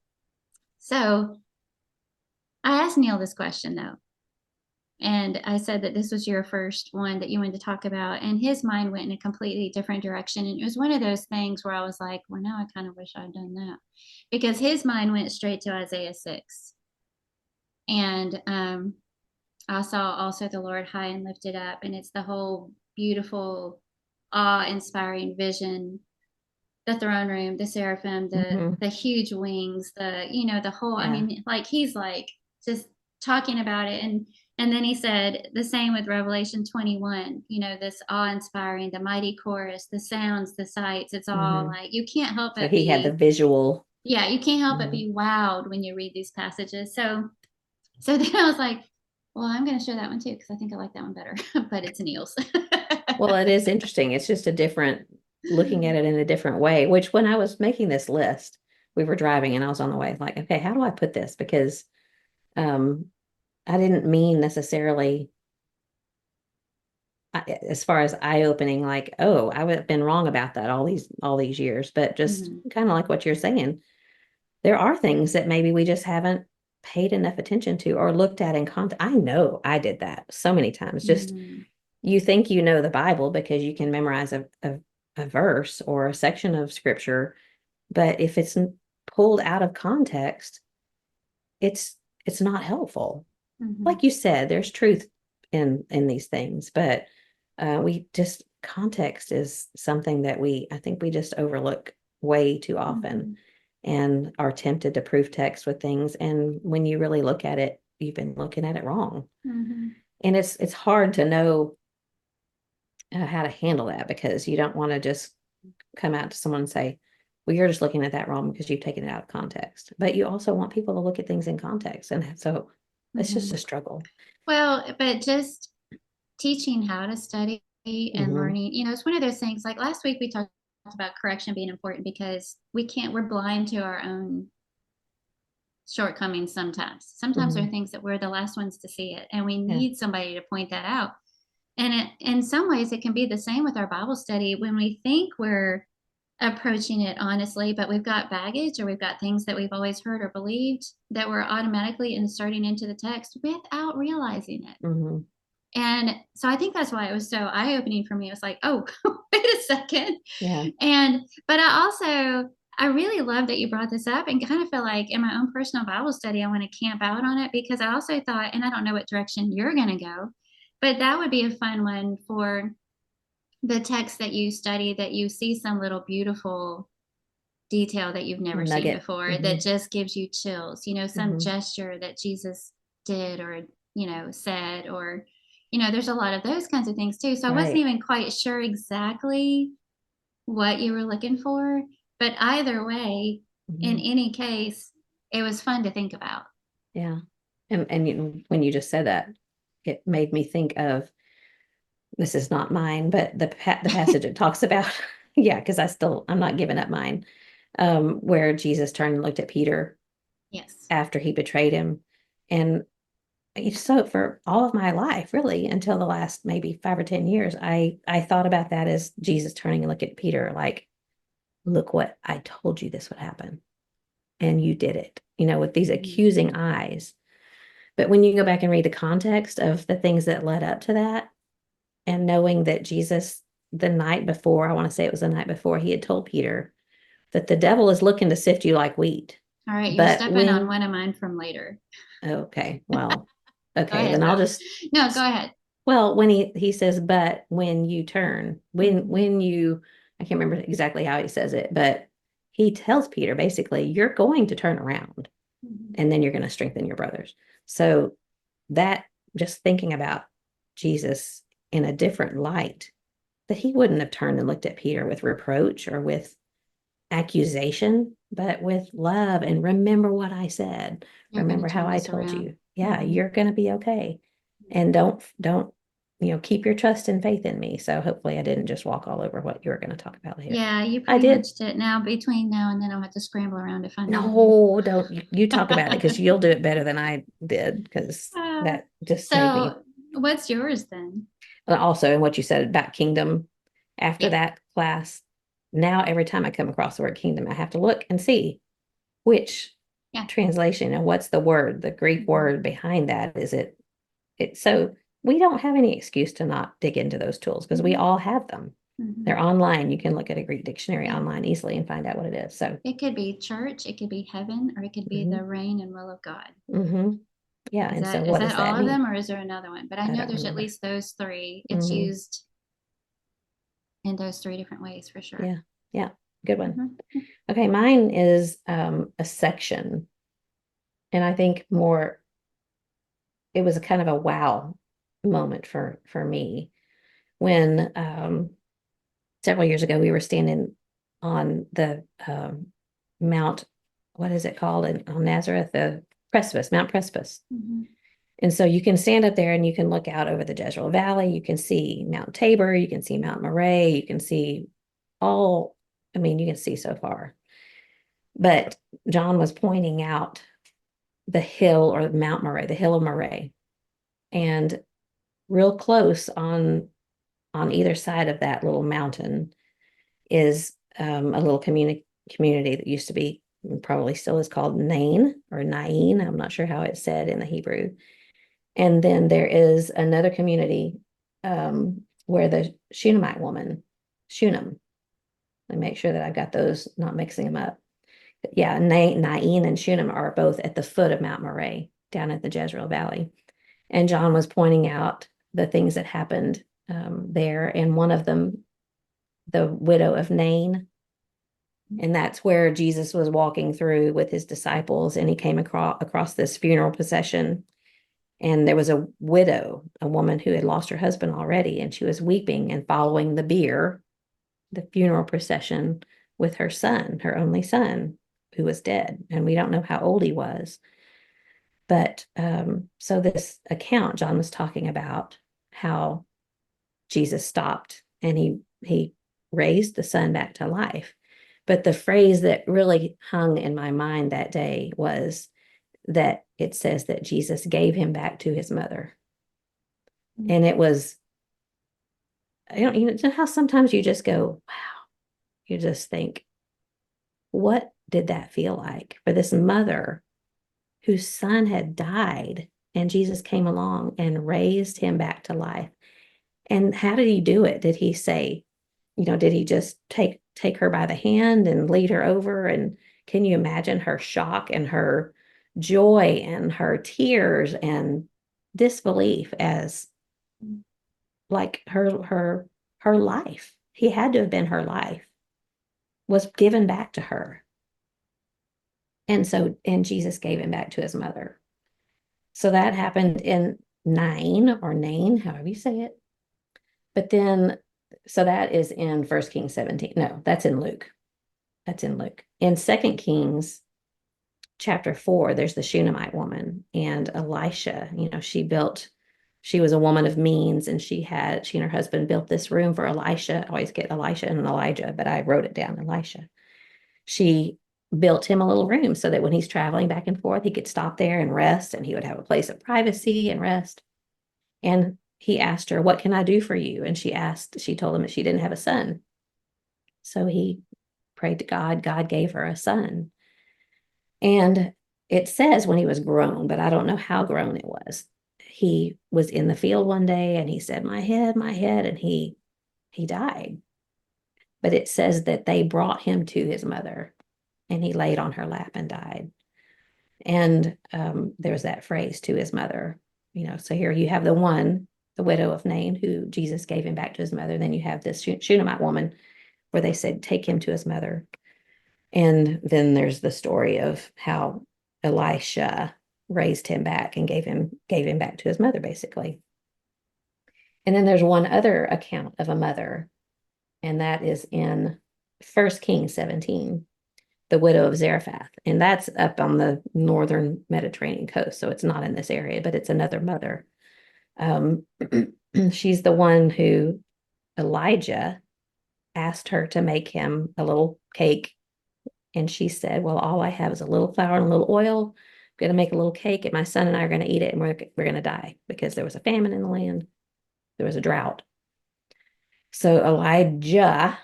so I asked Neil this question though. And I said that this was your first one that you wanted to talk about. And his mind went in a completely different direction. And it was one of those things where I was like, well, now I kind of wish I'd done that because his mind went straight to Isaiah 6. And I saw also the Lord high and lifted up. And it's the whole beautiful, awe inspiring vision, the throne room, the seraphim, Hmm. the huge wings, the whole, I Yeah. mean, like he's like just talking about it. And then he said the same with Revelation 21, this awe-inspiring, the mighty chorus, the sounds, the sights, it's all Hmm. like you can't help So but he had the be, visual. yeah, you can't help but Hmm. be wowed when you read these passages. So then I was like, well, I'm gonna share that one too, because I think I like that one better, but it's Neil's. Well, it is interesting. It's just a different looking at it in a different way, which when I was making this list, we were driving and I was on the way, like, okay, how do I put this? Because um I didn't mean necessarily as far as eye-opening, like, oh, I would have been wrong about that all these years, but just Mhm. kind of like what you're saying, there are things that maybe we just haven't paid enough attention to or looked at in context. I know I did that so many times. Just Mhm. you think you know the Bible because you can memorize a verse or a section of scripture, but if it's pulled out of context, it's it's not helpful. Mhm. Like you said, there's truth in these things, but we just context is something that I think we just overlook way too often Mhm. and are tempted to proof text with things. And when you really look at it, you've been looking at it wrong. Mhm. And it's hard to know how to handle that because you don't want to just come out to someone and say, well, you're just looking at that wrong because you've taken it out of context. But you also want people to look at things in context. And so it's just a Mhm. struggle. Well, but just teaching how to study and Hmm. learning, it's one of those things like last week we talked about correction being important because we're blind to our own shortcomings sometimes. Sometimes there are Mhm. things that we're the last ones to see it, and we Yeah. need somebody to point that out. And in some ways, it can be the same with our Bible study when we think we're approaching it honestly, but we've got baggage or we've got things that we've always heard or believed that we're automatically inserting into the text without realizing it. Mhm. And so I think that's why it was so eye opening for me. It was like, oh, wait a second. Yeah. But I really love that you brought this up and kind of feel like in my own personal Bible study, I want to camp out on it because I also thought, and I don't know what direction you're going to go, but that would be a fun one for the text that you study, that you see some little beautiful detail that you've never seen Nugget. before that Mhm. just gives you chills, some Mhm. gesture that Jesus did or, said, or, there's a lot of those kinds of things too. So I wasn't Right. even quite sure exactly what you were looking for, but either way, in Mhm. any case, it was fun to think about. Yeah. And when you just said that, it made me think of, this is not mine, but the passage it talks about, yeah, because I'm not giving up mine, where Jesus turned and looked at Peter Yes. after he betrayed him. And so for all of my life, really, until the last maybe 5 or 10 years, I thought about that as Jesus turning and look at Peter like, look what I told you this would happen. And you did it, with these Mhm. accusing eyes. But when you go back and read the context of the things that led up to that, and knowing that Jesus, the night before, I want to say it was the night before, he had told Peter that the devil is looking to sift you like wheat. All right, you're But stepping on when, one of mine from later. okay, well, Go okay, ahead then I'll though. just, No, go ahead. well, when he says, but when you turn, Mhm. when you, I can't remember exactly how he says it, but he tells Peter basically, you're going to turn around Mhm. and then you're going to strengthen your brothers. So that, just thinking about Jesus in a different light, that he wouldn't have turned and looked at Peter with reproach or with accusation, but with love and remember what I said. You're going Remember to how turn I this told around. you. Yeah, Mhm. you're going to be okay. And don't, keep your trust and faith in me. So hopefully I didn't just walk all over what you were going to talk about later. Yeah, you I pretty did. much did. Now, between now and then, I'll have to scramble around to find one more. No, don't you talk about it because you'll do it better than I did because Uh, that just made me. so, what's yours then? And also, in what you said about kingdom, after Yeah, that class, now every time I come across the word kingdom, I have to look and see which yeah. translation and what's the word, the Greek Mhm. word behind that. Is it so we don't have any excuse to not dig into those tools because we Mhm. all have them. Mhm. They're online. You can look at a Greek dictionary Yeah. online easily and find out what it is. So, It could be church, it could be heaven, or it could be hmm the reign and will of God. hmm yeah. Is And so, that is what does that all that of mean? them, or is there another one? But I I know don't there's at remember. least those three. It's Hmm used in those three different ways for sure. Yeah, yeah, good one. Mhm. Okay, mine is a section, and I think more. It was a kind of a wow moment for me when several years ago we were standing on the Mount, what is it called on Nazareth, the precipice, Mount Precipice. Mhm. And so you can stand up there and you can look out over the Jezreel Valley. You can see Mount Tabor. You can see Mount Murray. You can see all, I mean, you can see so far. But John was pointing out the hill or Mount Murray, the hill of Murray. And real close on either side of that little mountain is a little community that used to be, probably still is, called Nain or Nain. I'm not sure how it's said in the Hebrew. And then there is another community where the Shunammite woman, Shunem, let me make sure that I've got those, not mixing them up. But yeah, Nain and Shunem are both at the foot of Mount Murray down at the Jezreel Valley. And John was pointing out the things that happened there. And one of them, the widow of Nain, and that's where Jesus was walking through with his disciples, and he came across this funeral procession. And there was a widow, a woman who had lost her husband already, and she was weeping and following the bier, the funeral procession, with her son, her only son, who was dead. And we don't know how old he was. But so this account, John was talking about how Jesus stopped and he raised the son back to life. But the phrase that really hung in my mind that day was that it says that Jesus gave him back to his mother. And it was, I don't, you know how sometimes you just go, wow, you just think, what did that feel like for this mother whose son had died and Jesus came along and raised him back to life? And how did he do it? Did he say, did he just take her by the hand and lead her over? And can you imagine her shock and her joy and her tears and disbelief as like her life? He had to have been her life was given back to her. And Jesus gave him back to his mother. So that happened in Nain, however you say it. But then, so that is in 1 Kings 17. No, that's in Luke. That's in Luke. In 2 Kings chapter 4, there's the Shunammite woman and Elisha. She was a woman of means, and she and her husband built this room for Elisha. I always get Elisha and Elijah, but I wrote it down, Elisha. She built him a little room so that when he's traveling back and forth, he could stop there and rest, and he would have a place of privacy and rest. And he asked her, "What can I do for you?" And she told him that she didn't have a son. So he prayed to God. God gave her a son. And it says when he was grown, but I don't know how grown it was. He was in the field one day and he said, my head, and he died. But it says that they brought him to his mother and he laid on her lap and died. And there's that phrase, to his mother. So here you have the widow of Nain, who Jesus gave him back to his mother. Then you have this Shunammite woman where they said, take him to his mother. And then there's the story of how Elisha raised him back and gave him back to his mother, basically. And then there's one other account of a mother, and that is in 1 Kings 17, the widow of Zarephath. And that's up on the northern Mediterranean coast. So it's not in this area, but it's another mother. She's the one who Elijah asked her to make him a little cake. And she said, well, all I have is a little flour and a little oil. I'm going to make a little cake, and my son and I are going to eat it, and we're going to die because there was a famine in the land. There was a drought. So Elijah,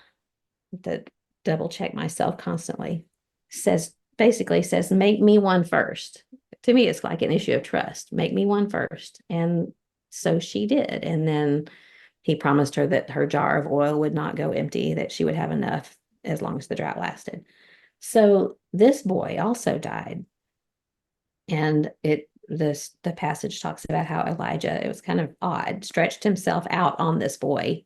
to double check myself constantly, basically says, make me one first. To me, it's like an issue of trust. Make me one first. And so she did. And then he promised her that her jar of oil would not go empty, that she would have enough as long as the drought lasted. So this boy also died. And the passage talks about how Elijah, it was kind of odd, stretched himself out on this boy,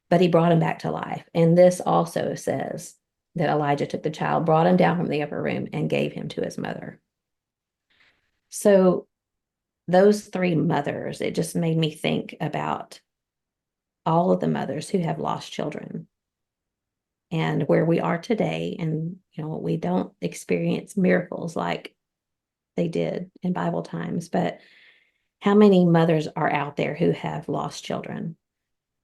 but he brought him back to life. And this also says that Elijah took the child, brought him down from the upper room, and gave him to his mother. So those three mothers, it just made me think about all of the mothers who have lost children and where we are today. And, we don't experience miracles like they did in Bible times, but how many mothers are out there who have lost children,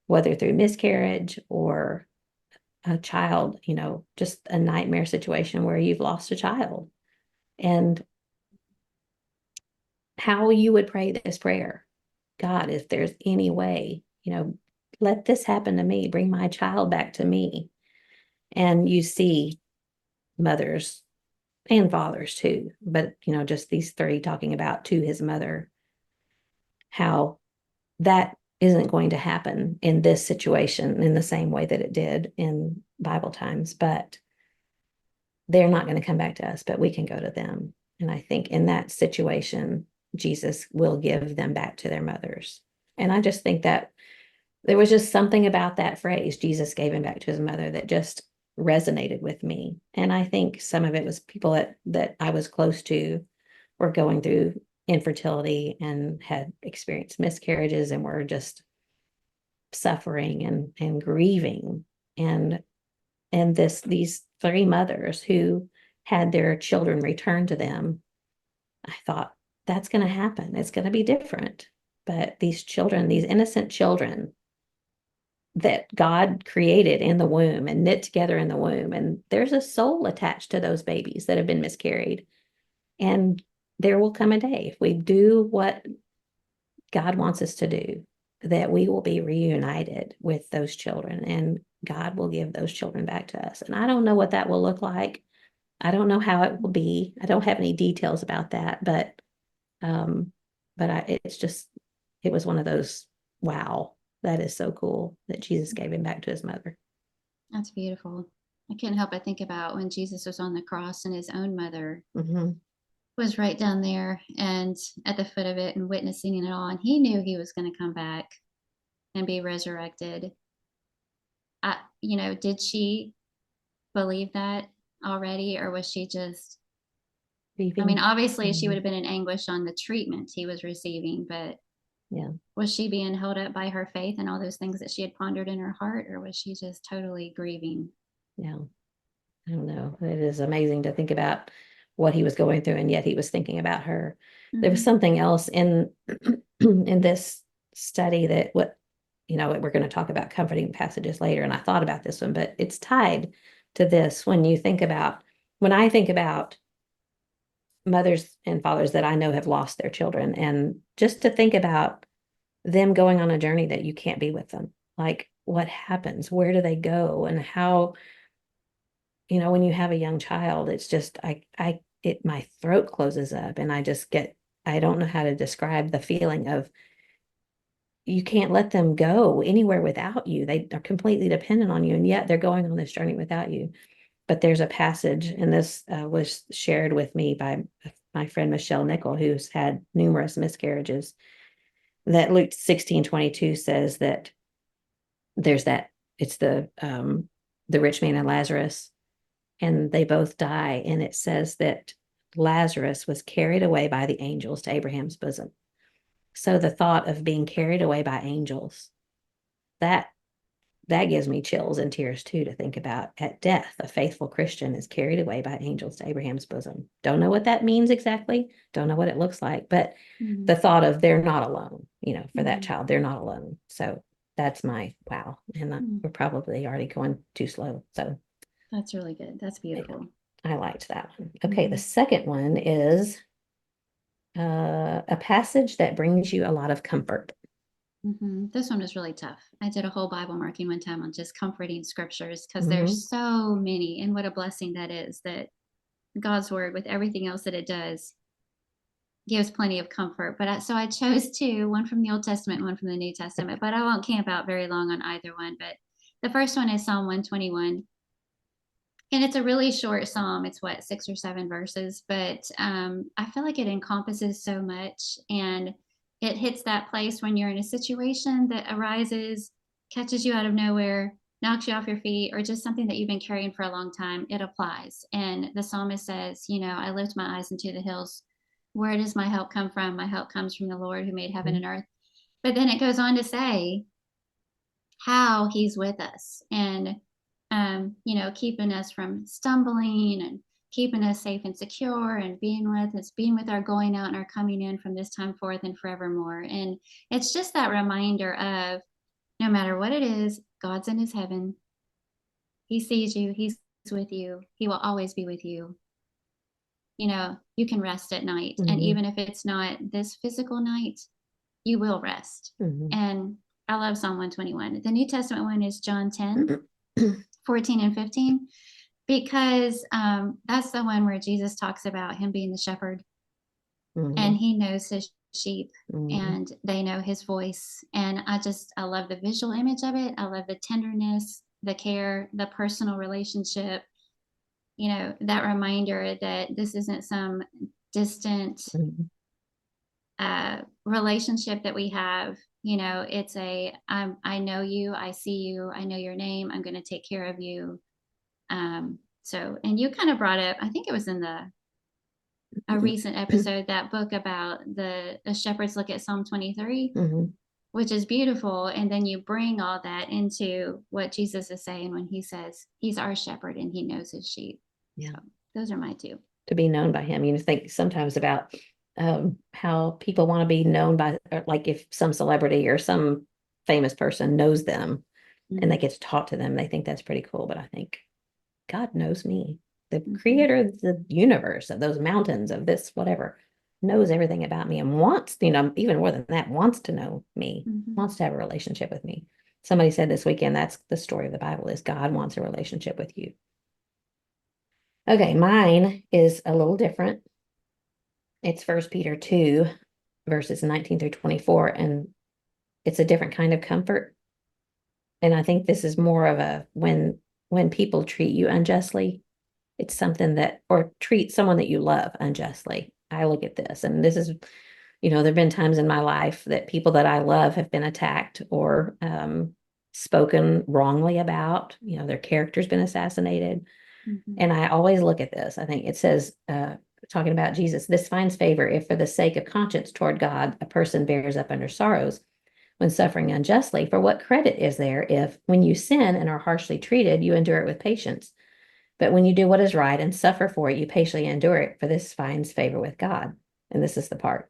whether through miscarriage or a child, just a nightmare situation where you've lost a child, and how you would pray this prayer. God, if there's any way, let this happen to me, bring my child back to me. And you see mothers and fathers too, but just these three talking about to his mother, how that isn't going to happen in this situation in the same way that it did in Bible times, but they're not going to come back to us, but we can go to them. And I think in that situation, Jesus will give them back to their mothers. And I just think that there was just something about that phrase, Jesus gave him back to his mother, that just resonated with me. And I think some of it was people that I was close to were going through infertility and had experienced miscarriages and were just suffering and grieving. And these three mothers who had their children returned to them, I thought, that's going to happen. It's going to be different. But these children, these innocent children, that God created in the womb and knit together in the womb. And there's a soul attached to those babies that have been miscarried. And there will come a day, if we do what God wants us to do, that we will be reunited with those children and God will give those children back to us. And I don't know what that will look like. I don't know how it will be. I don't have any details about that, um, it's just, it was one of those, wow, that is so cool that Jesus gave him back to his mother. That's beautiful. I can't help but think about when Jesus was on the cross and his own mother was right down there and at the foot of it and witnessing it all. And he knew he was going to come back and be resurrected. Did she believe that already, or was she just, I mean, obviously she would have been in anguish on the treatment he was receiving, but Yeah. was she being held up by her faith and all those things that she had pondered in her heart, or was she just totally grieving? Yeah. I don't know. It is amazing to think about what he was going through, and yet he was thinking about her. There was something else in in this study that we're going to talk about comforting passages later, and I thought about this one, but it's tied to this. When I think about mothers and fathers that I know have lost their children, and just to think about them going on a journey that you can't be with them, like what happens, where do they go, and how, when you have a young child, it's just, my throat closes up and I don't know how to describe the feeling of, you can't let them go anywhere without you. They are completely dependent on you, and yet they're going on this journey without you. But there's a passage, and this was shared with me by my friend Michelle Nickel, who's had numerous miscarriages, that Luke 16:22 says that it's the rich man and Lazarus, and they both die. And it says that Lazarus was carried away by the angels to Abraham's bosom. So the thought of being carried away by angels, that gives me chills and tears too, to think about. At death, a faithful Christian is carried away by angels to Abraham's bosom. Don't know what that means exactly. Don't know what it looks like, but the thought of they're not alone, for that child, they're not alone. So that's my wow. And we're probably already going too slow. So that's really good. That's beautiful. I liked that one. Okay, the second one is a passage that brings you a lot of comfort. This one was really tough. I did a whole Bible marking one time on just comforting scriptures, because there's so many, and what a blessing that is, that God's word, with everything else that it does, gives plenty of comfort. So I chose two, one from the Old Testament, one from the New Testament, but I won't camp out very long on either one. But the first one is Psalm 121. And it's a really short psalm. It's 6 or 7 verses, but I feel like it encompasses so much, and it hits that place when you're in a situation that arises, catches you out of nowhere, knocks you off your feet, or just something that you've been carrying for a long time. It applies. And the psalmist says, I lift my eyes into the hills. Where does my help come from? My help comes from the Lord who made heaven and earth. But then it goes on to say how he's with us, and keeping us from stumbling, and keeping us safe and secure, and being with our going out and our coming in from this time forth and forevermore. And it's just that reminder of, no matter what it is, God's in his heaven. He sees you. He's with you. He will always be with you. You can rest at night. And even if it's not this physical night, you will rest. And I love Psalm 121. The New Testament one is John 10, 14 and 15, because that's the one where Jesus talks about him being the shepherd, and he knows his sheep, and they know his voice. And I love the visual image of it. I love the tenderness, the care, the personal relationship, that reminder that this isn't some distant relationship that we have. It's I know you, I see you, I know your name, I'm going to take care of you. And you kind of brought up, I think it was in a recent episode, that book about the shepherds look at Psalm 23, which is beautiful. And then you bring all that into what Jesus is saying when he says he's our shepherd and he knows his sheep. Yeah. So those are my two. To be known by him. Think sometimes about how people want to be known by, like if some celebrity or some famous person knows them, and they get to talk to them. They think that's pretty cool. But I think God knows me. The Mhm. creator of the universe, of those mountains, of this, whatever, knows everything about me and wants, even more than that, wants to know me, Mhm. wants to have a relationship with me. Somebody said this weekend, that's the story of the Bible is God wants a relationship with you. Okay, mine is a little different. It's First Peter 2, verses 19 through 24, and it's a different kind of comfort. And I think this is more of a when people treat you unjustly, it's something that, or treat someone that you love unjustly. I look at this, and this is, there have been times in my life that people that I love have been attacked or spoken wrongly about. Their character's been assassinated. Mhm. And I always look at this. I think it says, talking about Jesus, this finds favor if for the sake of conscience toward God, a person bears up under sorrows when suffering unjustly. For what credit is there if, when you sin and are harshly treated, you endure it with patience? But when you do what is right and suffer for it, you patiently endure it, for this finds favor with God. And this is the part.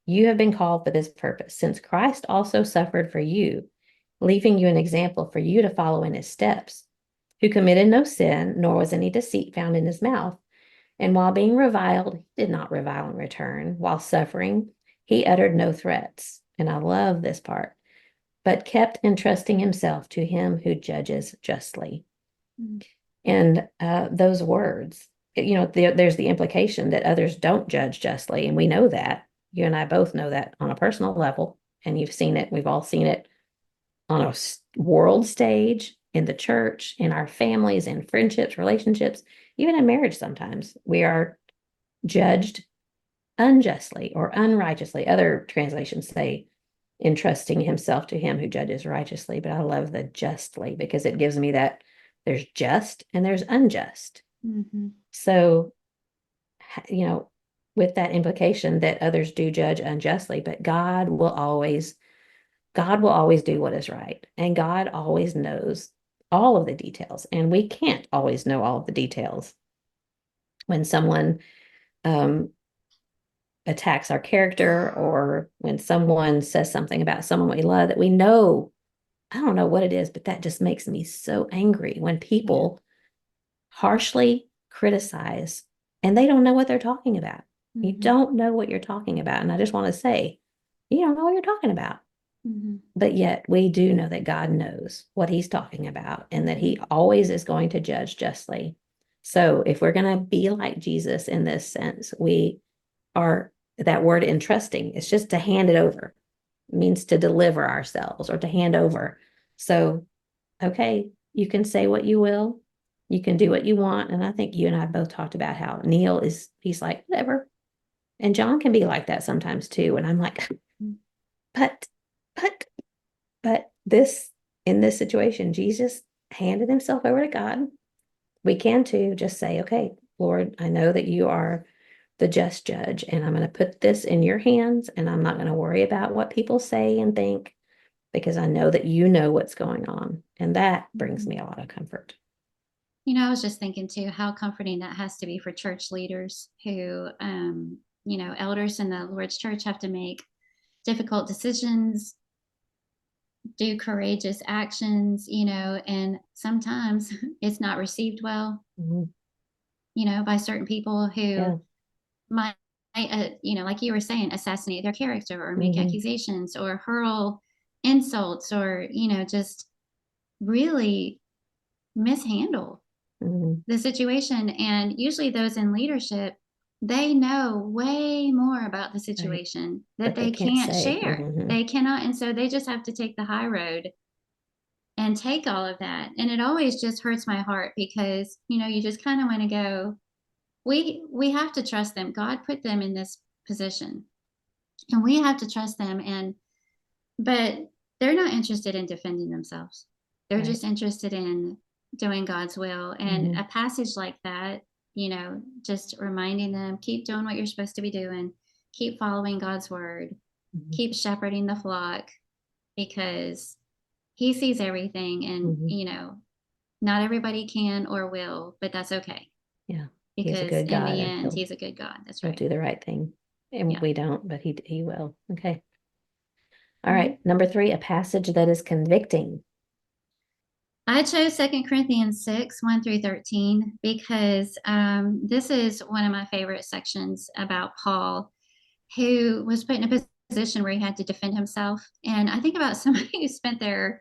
You have been called for this purpose, since Christ also suffered for you, leaving you an example for you to follow in his steps, who committed no sin, nor was any deceit found in his mouth. And while being reviled, he did not revile in return. While suffering, he uttered no threats. And I love this part, but kept entrusting himself to him who judges justly. Mhm. And those words, there's the implication that others don't judge justly. And we know that. You and I both know that on a personal level. And you've seen it. We've all seen it on a world stage, in the church, in our families, in friendships, relationships, even in marriage. Sometimes we are judged unjustly or unrighteously. Other translations say, entrusting himself to him who judges righteously. But I love the justly because it gives me that there's just and there's unjust. Mhm. So, you know, with that implication that others do judge unjustly, but God will always do what is right. And God always knows all of the details. And we can't always know all of the details. When someone um, attacks our character, or when someone says something about someone we love that we know, I don't know what it is, but that just makes me so angry when Yeah. people harshly criticize and they don't know what they're talking about. You Mhm. don't know what you're talking about. And I just want to say, you don't know what you're talking about. Mhm. But yet we do know that God knows what he's talking about and that he always is going to judge justly. So if we're going to be like Jesus in this sense, we are, that word entrusting, it's just to hand it over. It means to deliver ourselves or to hand over. So, okay, you can say what you will, you can do what you want. And I think you and I both talked about how he's like, whatever. And John can be like that sometimes too. And I'm like, Mhm. but, but But in this situation, Jesus handed himself over to God. We can too just say, okay, Lord, I know that you are the just judge, and I'm going to put this in your hands, and I'm not going to worry about what people say and think because I know that you know what's going on. And that brings Mhm. me a lot of comfort. I was just thinking too how comforting that has to be for church leaders who, elders in the Lord's church have to make difficult decisions, do courageous actions, and sometimes it's not received well, Mhm. by certain people who Yeah. might, like you were saying, assassinate their character or make Hmm. accusations or hurl insults or, just really mishandle Hmm. the situation. And usually those in leadership, they know way more about the Right. situation that But they they can't can't say. share. They cannot. And so they just have to take the high road and take all of that. And it always just hurts my heart because, you just kind of want to go, we have to trust them. God put them in this position and we have to trust them. But they're not interested in defending themselves. They're Right. just interested in doing God's will. And Hmm. a passage like that, just reminding them, keep doing what you're supposed to be doing, keep following God's word, Hmm. keep shepherding the flock because he sees everything. And, Hmm. not everybody can or will, but that's okay Yeah. He's a because good in God, the and end, he's a good God. That's he'll right. do the right thing. And Yeah. we don't, but he will. Okay. All Mhm. right. Number three, a passage that is convicting. I chose 2 Corinthians 6, 1 through 13, because this is one of my favorite sections about Paul, who was put in a position where he had to defend himself. And I think about somebody who spent their,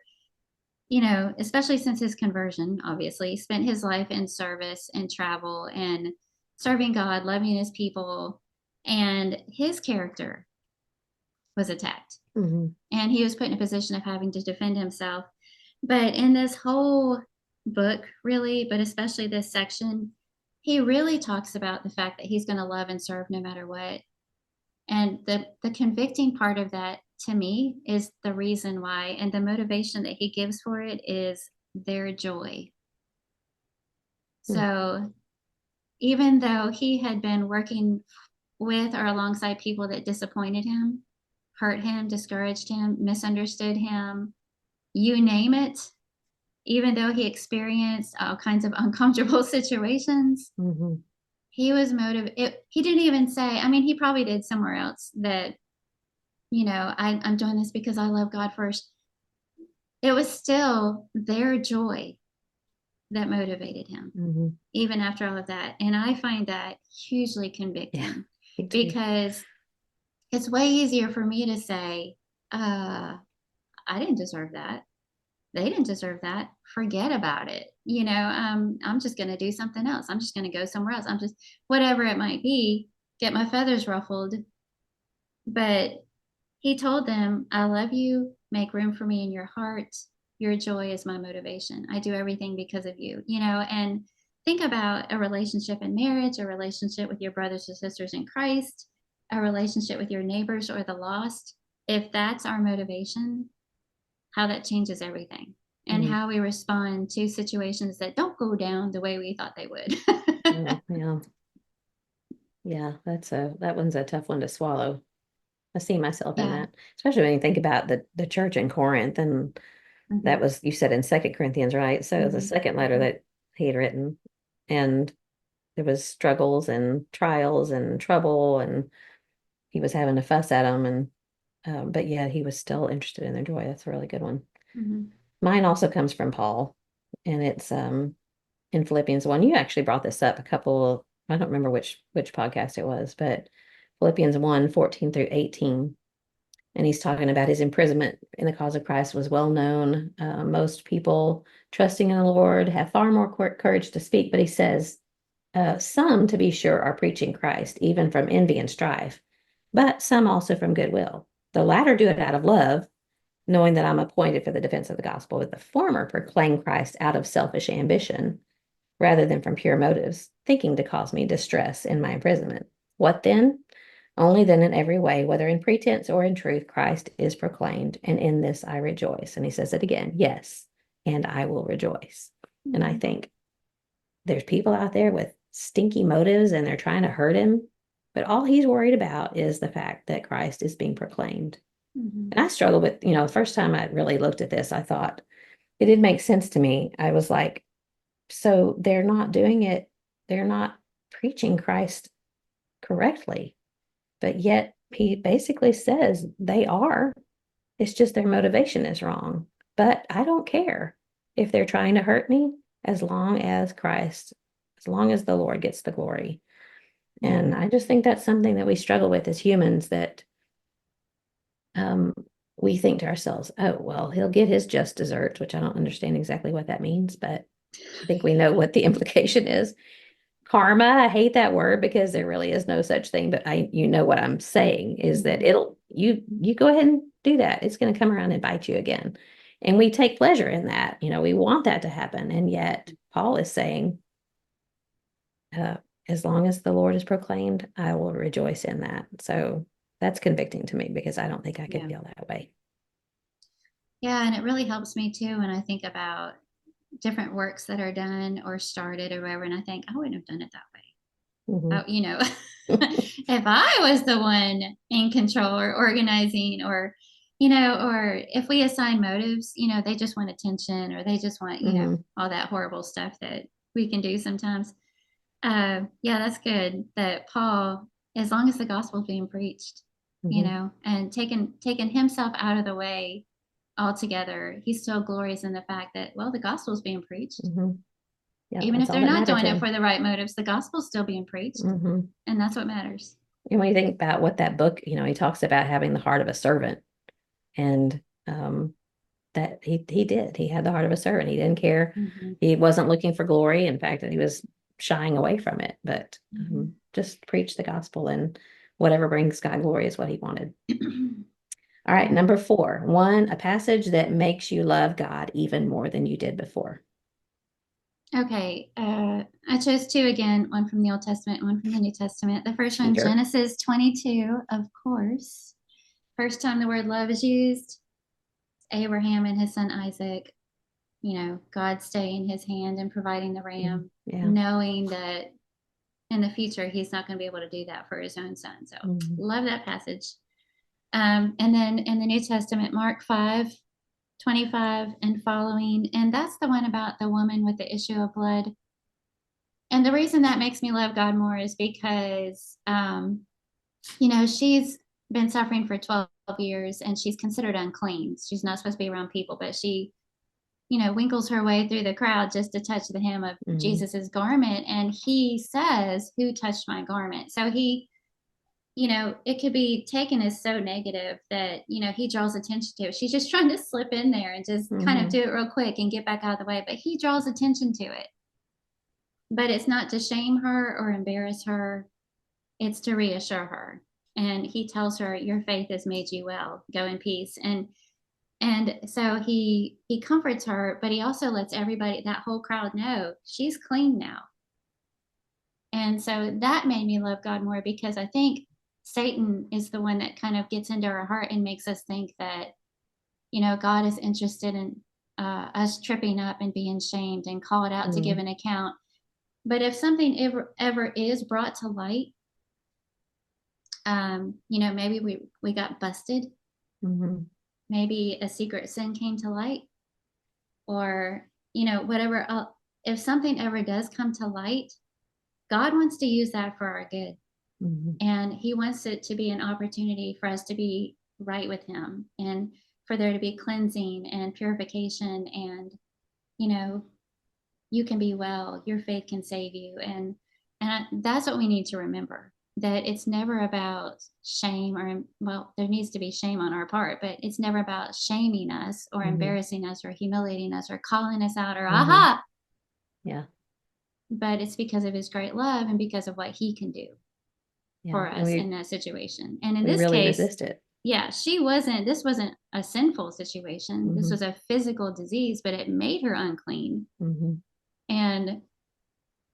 especially since his conversion, obviously, spent his life in service and travel and serving God, loving his people, and his character was attacked. Mhm. And he was put in a position of having to defend himself. But in this whole book, really, but especially this section, he really talks about the fact that he's going to love and serve no matter what. And the convicting part of that to me is the reason why, and the motivation that he gives for it is their joy. Mm. So even though he had been working with or alongside people that disappointed him, hurt him, discouraged him, misunderstood him, you name it, even though he experienced all kinds of uncomfortable situations, Mhm. he was motivated. He didn't even say, I mean, he probably did somewhere else that, I'm doing this because I love God first. It was still their joy that motivated him, Mhm. even after all of that. And I find that hugely Yeah, convicting me too. because it's way easier for me to say, I didn't deserve that. They didn't deserve that. Forget about it. I'm just going to do something else. I'm just going to go somewhere else. I'm just, whatever it might be, get my feathers ruffled. But he told them, I love you. Make room for me in your heart. Your joy is my motivation. I do everything because of you, and think about a relationship in marriage, a relationship with your brothers or sisters in Christ, a relationship with your neighbors or the lost. If that's our motivation, how that changes everything and Mhm. how we respond to situations that don't go down the way we thought they would. Oh, yeah. Yeah, that one's a tough one to swallow. I see myself in Yeah. that, especially when you think about the church in Corinth, and that Hmm. was, you said, in Second Corinthians, right? So the Hmm. second letter Hmm. that he had written, and there was struggles and trials and trouble, and he was having to fuss at them, and but yet he was still interested in their joy. That's a really good one. Hmm. Mine also comes from Paul, and it's in Philippians 1. You actually brought this up a couple, I don't remember which podcast it was, but Philippians 1, 14 through 18. And he's talking about his imprisonment in the cause of Christ was well known. Most people trusting in the Lord have far more courage to speak, but he says, some, to be sure, are preaching Christ, even from envy and strife, but some also from goodwill. The latter do it out of love, knowing that I'm appointed for the defense of the gospel, but the former proclaim Christ out of selfish ambition rather than from pure motives, thinking to cause me distress in my imprisonment. What then? Only then, in every way, whether in pretense or in truth, Christ is proclaimed, and in this I rejoice. And he says it again, yes, and I will rejoice. And I Hmm. think there's people out there with stinky motives and they're trying to hurt him, but all he's worried about is the fact that Christ is being proclaimed. Hmm. And I struggled with, the first time I really looked at this, I thought it didn't make sense to me. I was like, so they're not doing it, they're not preaching Christ correctly. But yet he basically says they are. It's just their motivation is wrong. But I don't care if they're trying to hurt me as long as Christ, as long as the Lord gets the glory. And I just think that's something that we struggle with as humans, that um, we think to ourselves, oh, well, he'll get his just desserts, which I don't understand exactly what that means, but I think we know what the implication is. Karma, I hate that word because there really is no such thing, but what I'm saying is that Hmm. you go ahead and do that. It's going to come around and bite you again. And we take pleasure in that. We want that to happen. And yet Paul is saying, uh, as long as the Lord is proclaimed, I will rejoice in that. So that's convicting to me because I don't think I could Yeah. feel that way. Yeah. And it really helps me too when I think about different works that are done or started or whatever. And I think, I wouldn't have done it that way. Mhm. Oh, if I was the one in control or organizing or if we assign motives, they just want attention or they just want, Mhm. all that horrible stuff that we can do sometimes. Yeah, that's good that Paul, as long as the gospel is being preached, Mhm. and taking himself out of the way altogether, he still glories in the fact that, well, the gospel's being preached. Yeah, Even that's if all they're that not mattered doing to it him. for the right motives, the gospel's still being preached. And that's what matters. And when you think about what that book, he talks about having the heart of a servant, and that he did. He had the heart of a servant. He didn't care. He wasn't looking for glory. In fact, that he was shying away from it, but just preach the gospel, and whatever brings God glory is what he wanted. All right, number 4, a passage that makes you love God even more than you did before. Okay, I chose 2 again, one from the Old Testament, one from the New Testament. The first one, Cheater. Genesis 22, of course. First time the word love is used, Abraham and his son Isaac, God staying his hand and providing the ram, knowing that in the future he's not going to be able to do that for his own son. So love that passage. And then in the New Testament, Mark 5:25 and following, and that's the one about the woman with the issue of blood. And the reason that makes me love God more is because, she's been suffering for 12 years and she's considered unclean. She's not supposed to be around people, but she, winkles her way through the crowd just to touch the hem of Jesus's garment. And he says, "Who touched my garment?" So it could be taken as so negative that, he draws attention to it. She's just trying to slip in there and just kind of do it real quick and get back out of the way. But he draws attention to it. But it's not to shame her or embarrass her. It's to reassure her. And he tells her, "Your faith has made you well. Go in peace." And so he comforts her, but he also lets everybody, that whole crowd, know she's clean now. And so that made me love God more, because I think Satan is the one that kind of gets into our heart and makes us think that, God is interested in us tripping up and being shamed and called out to give an account. But if something ever is brought to light, maybe we got busted, maybe a secret sin came to light, or, whatever. If something ever does come to light, God wants to use that for our good. And he wants it to be an opportunity for us to be right with him, and for there to be cleansing and purification, and, you can be well, your faith can save you. And that's what we need to remember, that it's never about shame, or, well, there needs to be shame on our part, but it's never about shaming us or embarrassing us or humiliating us or calling us out or aha. Yeah. But it's because of his great love and because of what he can do for us in that situation. And in this really case, resist it. Yeah, this wasn't a sinful situation. This was a physical disease, but it made her unclean.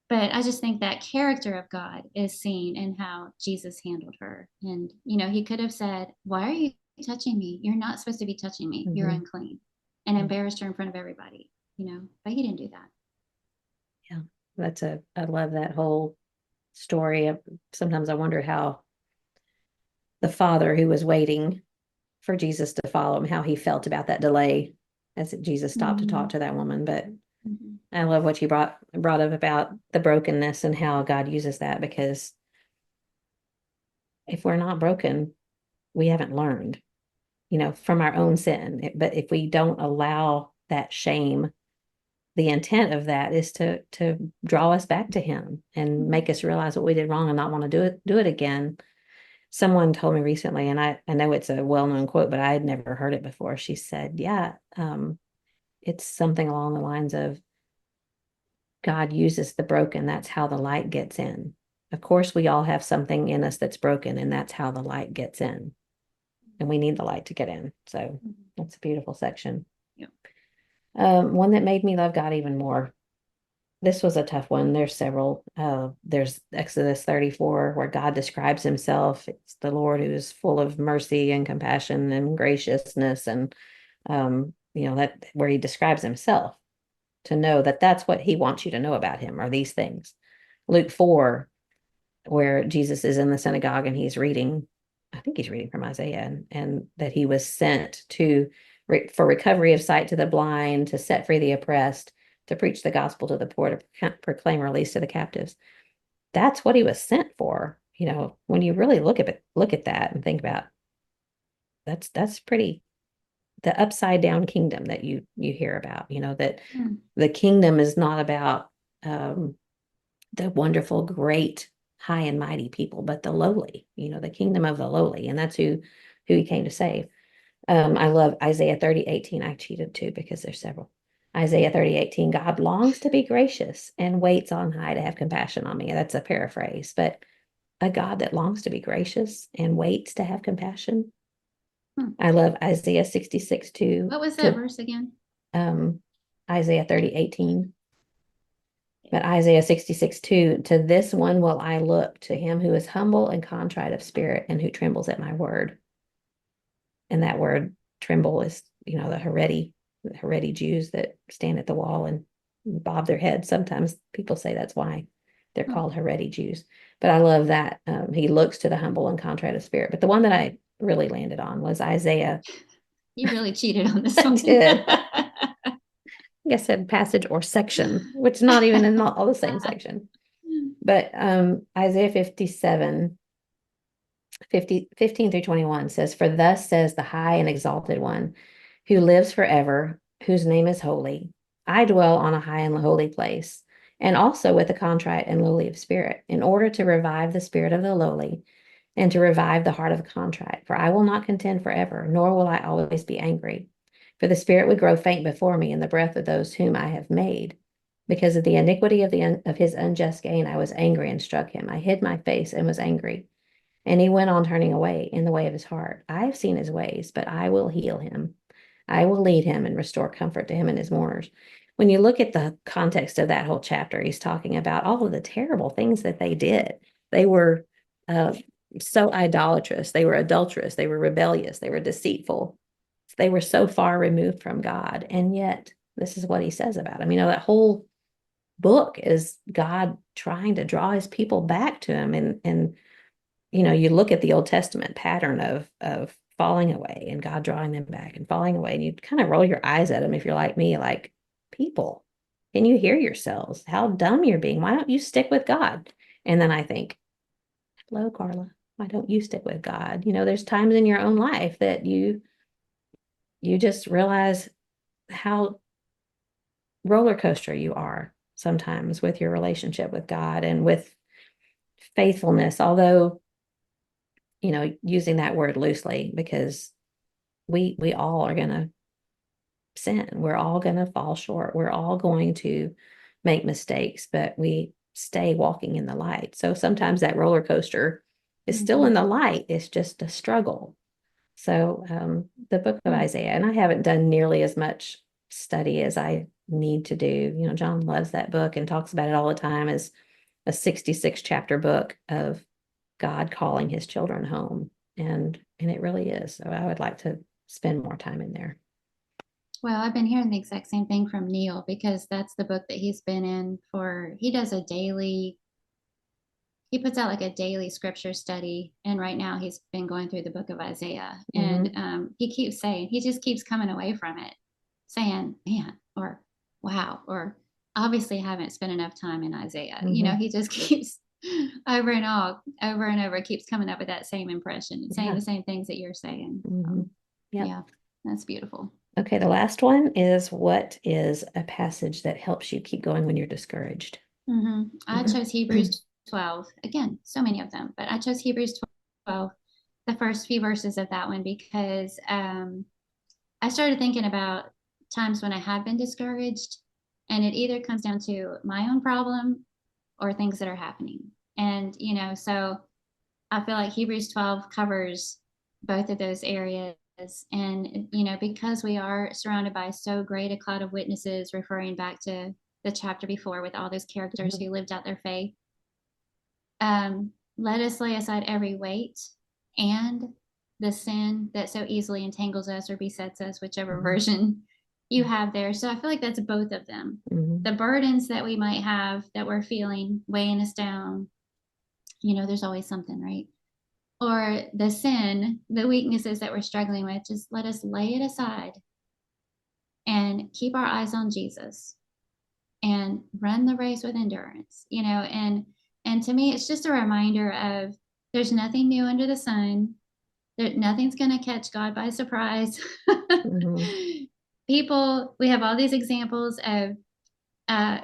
But I just think that character of God is seen in how Jesus handled her. And, he could have said, "Why are you touching me? You're not supposed to be touching me. You're unclean," and embarrassed her in front of everybody, but he didn't do that. Yeah, I love that whole story. Sometimes I wonder how the father who was waiting for Jesus to follow him, how he felt about that delay as Jesus stopped to talk to that woman. But I love what you brought up about the brokenness and how God uses that, because if we're not broken, we haven't learned, from our own sin. But if we don't allow that shame, the intent of that is to draw us back to him and make us realize what we did wrong and not want to do it again. Someone told me recently, and I know it's a well-known quote, but I had never heard it before. She said, it's something along the lines of, God uses the broken. That's how the light gets in. Of course, we all have something in us that's broken, and that's how the light gets in. And we need the light to get in. So that's a beautiful section. Yeah. One that made me love God even more. This was a tough one. There's several. There's Exodus 34, where God describes himself. It's the Lord who is full of mercy and compassion and graciousness. And, that where he describes himself, to know that that's what he wants you to know about him, are these things. Luke 4, where Jesus is in the synagogue and he's reading, I think he's reading from Isaiah, and that he was sent for recovery of sight to the blind, to set free the oppressed, to preach the gospel to the poor, to proclaim release to the captives. That's what he was sent for. When you really look at that and think about, that's pretty the upside down kingdom that you hear about, that Mm. the kingdom is not about um, the wonderful, great, high and mighty people, but the lowly, the kingdom of the lowly. And that's who he came to save. I love Isaiah 30:18. I cheated too because there's several. Isaiah 30:18, God longs to be gracious and waits on high to have compassion on me. That's a paraphrase, but a God that longs to be gracious and waits to have compassion. Hmm. I love Isaiah 66:2 What was that to verse again? um, Isaiah 30:18. But Isaiah 66:2, to this one will I look, to him who is humble and contrite of spirit and who trembles at my word. And that word tremble is, the Haredi Jews that stand at the wall and bob their heads. Sometimes people say that's why they're Hmm. called Haredi Jews. But I love that. He looks to the humble and contrite of spirit. But the one that I really landed on was Isaiah. You really cheated on this I one. did. I guess I said passage or section, which is not even in all the same section. But Isaiah 57, 15 through 21 says, for thus says the high and exalted one who lives forever, whose name is holy. I dwell on a high and holy place, and also with the contrite and lowly of spirit, in order to revive the spirit of the lowly and to revive the heart of the contrite. For I will not contend forever, nor will I always be angry. For the spirit would grow faint before me, and the breath of those whom I have made. Because of the iniquity of his unjust gain, I was angry and struck him. I hid my face and was angry. And he went on turning away in the way of his heart. I have seen his ways, but I will heal him. I will lead him and restore comfort to him and his mourners. When you look at the context of that whole chapter, he's talking about all of the terrible things that they did. They were uh, so idolatrous. They were adulterous. They were rebellious. They were deceitful. They were so far removed from God. And yet, this is what he says about them. That whole book is God trying to draw his people back to him. And you look at the Old Testament pattern of falling away and God drawing them back and falling away, and you kind of roll your eyes at them if you're like me, like, people, can you hear yourselves? How dumb you're being. Why don't you stick with God? And then I think, hello, Carla, why don't you stick with God? There's times in your own life that you just realize how roller coaster you are sometimes with your relationship with God and with faithfulness, although using that word loosely, because we all are going to sin. We're all going to fall short. We're all going to make mistakes, but we stay walking in the light. So sometimes that roller coaster is still in the light. It's just a struggle. So the book of Isaiah, and I haven't done nearly as much study as I need to do. John loves that book and talks about it all the time as a 66 chapter book of God calling his children home. And it really is. So I would like to spend more time in there. Well, I've been hearing the exact same thing from Neil, because that's the book that he's been in he does he puts out like a daily scripture study. And right now he's been going through the book of Isaiah. And he just keeps coming away from it saying, man, or wow, or obviously haven't spent enough time in Isaiah. He just keeps over and over keeps coming up with that same impression and saying the same things that you're saying. Yep. Yeah, that's beautiful. Okay, the last one is, what is a passage that helps you keep going when you're discouraged? I chose Hebrews 12. Again, so many of them, but I chose Hebrews 12, the first few verses of that one, because I started thinking about times when I have been discouraged, and it either comes down to my own problem or things that are happening. And, so I feel like Hebrews 12 covers both of those areas. And, because we are surrounded by so great a cloud of witnesses, referring back to the chapter before with all those characters who lived out their faith, let us lay aside every weight and the sin that so easily entangles us or besets us, whichever version you have there. So I feel like that's both of them. The burdens that we might have that we're feeling weighing us down, there's always something, right? Or the sin, the weaknesses that we're struggling with, just let us lay it aside and keep our eyes on Jesus and run the race with endurance, and to me, it's just a reminder of there's nothing new under the sun. Nothing's going to catch God by surprise. Mhm. People, we have all these examples of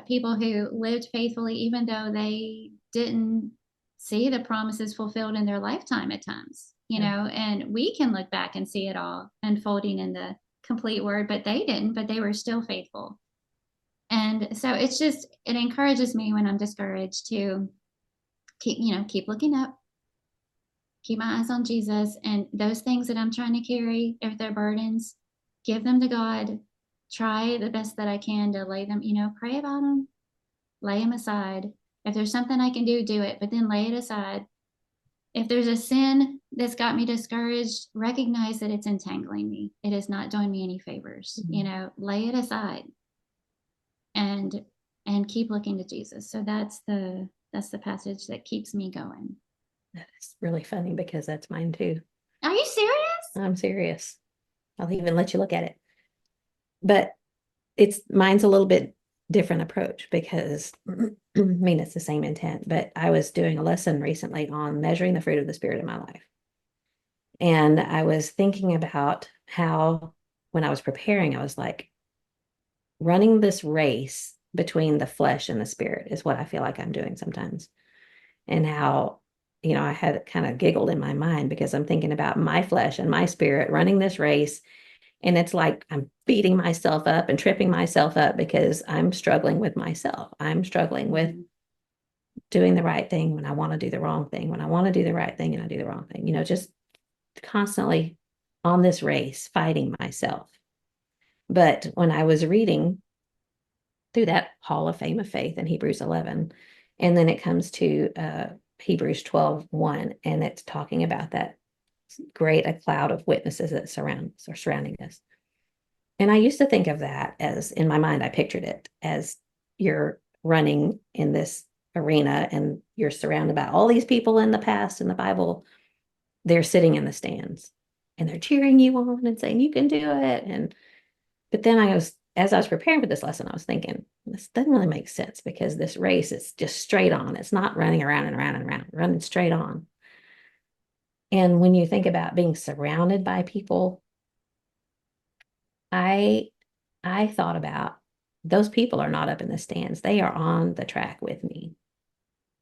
people who lived faithfully, even though they didn't see the promises fulfilled in their lifetime at times, Yeah. and we can look back and see it all unfolding in the complete word, but they didn't, but they were still faithful. And so it encourages me when I'm discouraged to keep looking up, keep my eyes on Jesus, and those things that I'm trying to carry, if they're burdens, give them to God. Try the best that I can to lay them, pray about them, lay them aside. If there's something I can do it, but then lay it aside. If there's a sin that's got me discouraged, recognize that it's entangling me. It is not doing me any favors. Lay it aside and keep looking to Jesus. So that's the passage that keeps me going. That's really funny because that's mine too. Are you serious? I'm serious. I'll even let you look at it. But mine's a little bit different approach because I mean it's the same intent, but I was doing a lesson recently on measuring the fruit of the Spirit in my life. And I was thinking about how when I was preparing, I was like, running this race between the flesh and the spirit is what I feel like I'm doing sometimes. And how, I had kind of giggled in my mind because I'm thinking about my flesh and my spirit running this race. And it's like I'm beating myself up and tripping myself up because I'm struggling with myself. I'm struggling with doing the right thing when I want to do the wrong thing, when I want to do the right thing and I do the wrong thing, just constantly on this race, fighting myself. But when I was reading through that hall of fame of faith in Hebrews 11, and then it comes to Hebrews 12:1, and it's talking about that great a cloud of witnesses that surrounding us. And I used to think of that as, in my mind, I pictured it as you're running in this arena and you're surrounded by all these people in the past in the Bible. They're sitting in the stands and they're cheering you on and saying, you can do it. But then as I was preparing for this lesson, I was thinking, this doesn't really make sense because this race is just straight on. It's not running around and around and around, running straight on. And when you think about being surrounded by people, I thought about those people are not up in the stands. They are on the track with me,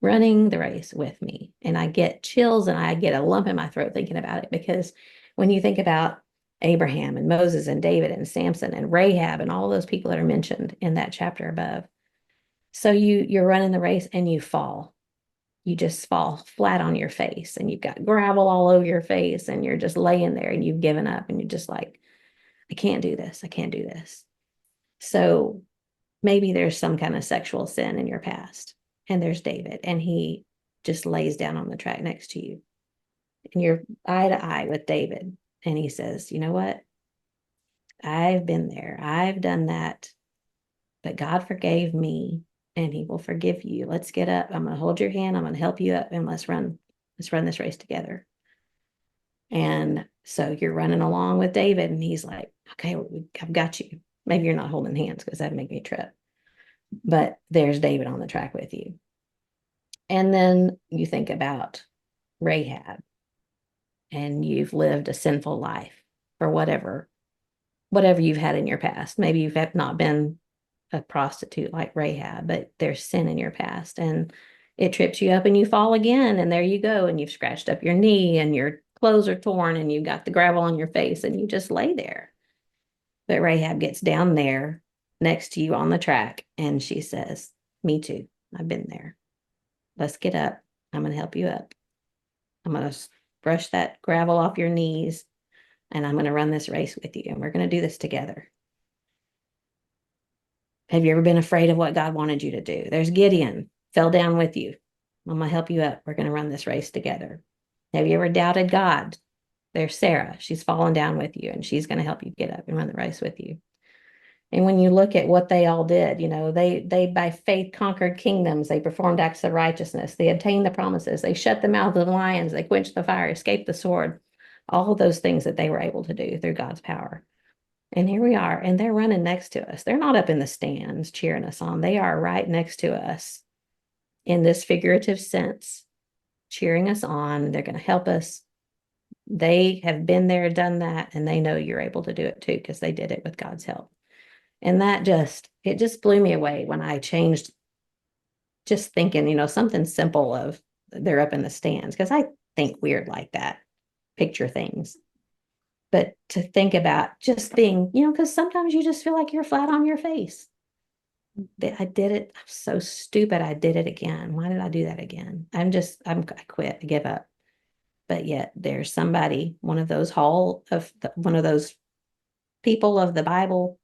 running the race with me. And I get chills and I get a lump in my throat thinking about it because when you think about Abraham and Moses and David and Samson and Rahab and all those people that are mentioned in that chapter above. So you're running the race and you fall. You just fall flat on your face and you've got gravel all over your face and you're just laying there and you've given up and you're just like, I can't do this. I can't do this. So maybe there's some kind of sexual sin in your past. And there's David, and he just lays down on the track next to you. And you're eye to eye with David. And he says, you know what? I've been there. I've done that. But God forgave me and he will forgive you. Let's get up. I'm going to hold your hand. I'm going to help you up and let's run this race together. And so you're running along with David and he's like, okay, I've got you. Maybe you're not holding hands because that'd make me trip. But there's David on the track with you. And then you think about Rahab and you've lived a sinful life for whatever you've had in your past. Maybe you've not been a prostitute like Rahab, but there's sin in your past and it trips you up and you fall again. And there you go. And you've scratched up your knee and your clothes are torn and you've got the gravel on your face and you just lay there. But Rahab gets down there next to you on the track and she says, me too. I've been there. Let's get up. I'm going to help you up. I'm going to brush that gravel off your knees and I'm going to run this race with you. And we're going to do this together. Have you ever been afraid of what God wanted you to do? There's Gideon, fell down with you. I'm going to help you up. We're going to run this race together. Have you ever doubted God? There's Sarah. She's fallen down with you and she's going to help you get up and run the race with you. And when you look at what they all did, they by faith conquered kingdoms. They performed acts of righteousness. They obtained the promises. They shut the mouths of the lions. They quenched the fire, escaped the sword. All of those things that they were able to do through God's power. And here we are, and they're running next to us. They're not up in the stands cheering us on. They are right next to us in this figurative sense, cheering us on. They're going to help us they have been there, done that, and they know you're able to do it too, because they did it with God's help. And it just blew me away when I changed, just thinking, something simple of they're up in the stands, because I think weird like that, picture things. But to think about just being, because sometimes you just feel like you're flat on your face. I did it. I'm so stupid. I did it again. Why did I do that again? I quit. I give up. But yet there's somebody, one of those people of the Bible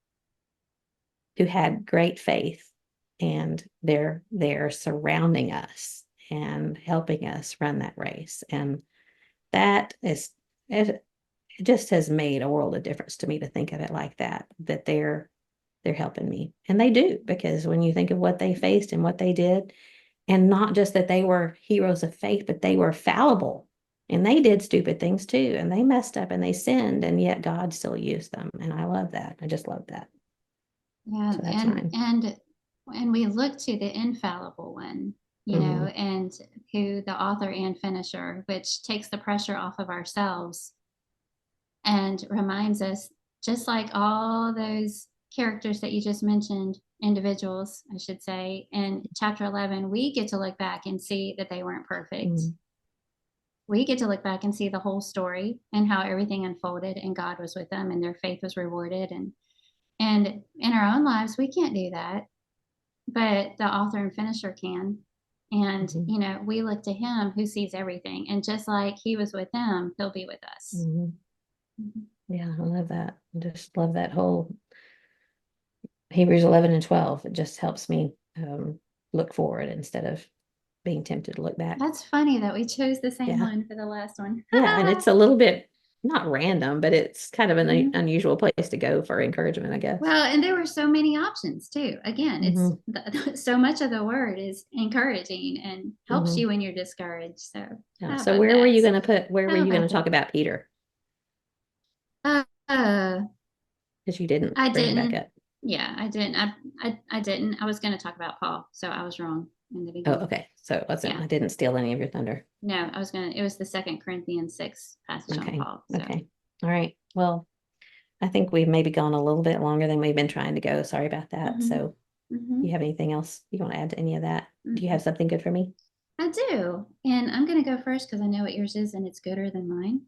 who had great faith, and they're there surrounding us and helping us run that race. And that is, it just has made a world of difference to me to think of it like that, that they're helping me. And they do, because when you think of what they faced and what they did, and not just that they were heroes of faith, but they were fallible and they did stupid things too. And they messed up and they sinned, and yet God still used them. And I love that. I just love that. Yeah, So that's mine. and we look to the infallible one, Mm-hmm. and who the author and finisher, which takes the pressure off of ourselves and reminds us, just like all those characters that you just mentioned, individuals, I should say, in chapter 11, we get to look back and see that they weren't perfect. Mm-hmm. We get to look back and see the whole story and how everything unfolded, and God was with them and their faith was rewarded. And in our own lives, we can't do that, but the author and finisher can. And, Mm-hmm. we look to him who sees everything. And just like he was with them, he'll be with us. Mm-hmm. Yeah, I love that. I just love that whole Hebrews 11 and 12. It just helps me look forward instead of being tempted to look back. That's funny that we chose the same Yeah. one for the last one. Yeah. And it's a little bit not random, but it's kind of an Mhm. unusual place to go for encouragement, I guess. Well, and there were so many options too. Again, it's Mm-hmm. so much of the word is encouraging and helps Mm-hmm. you when you're discouraged. So Yeah. how So about that? where were How you going about to talk that? about Peter? Uh, Because you didn't I bring him back didn't. up. Yeah, I didn't. I didn't. I was going to talk about Paul, so I was wrong in the Oh, beginning. okay. So it wasn't, Yeah, I didn't steal any of your thunder. no, I was going to. It was the Second Corinthians 6 passage on Okay. Paul. So. Okay. All right. Well, I think we've maybe gone a little bit longer than we've been trying to go. Sorry about that. Mm-hmm. So Mm-hmm. you have anything else you want to add to any of that? Do you Mm-hmm. have something good for me? I do, and I'm going to go first because I know what yours is, and it's gooder than mine.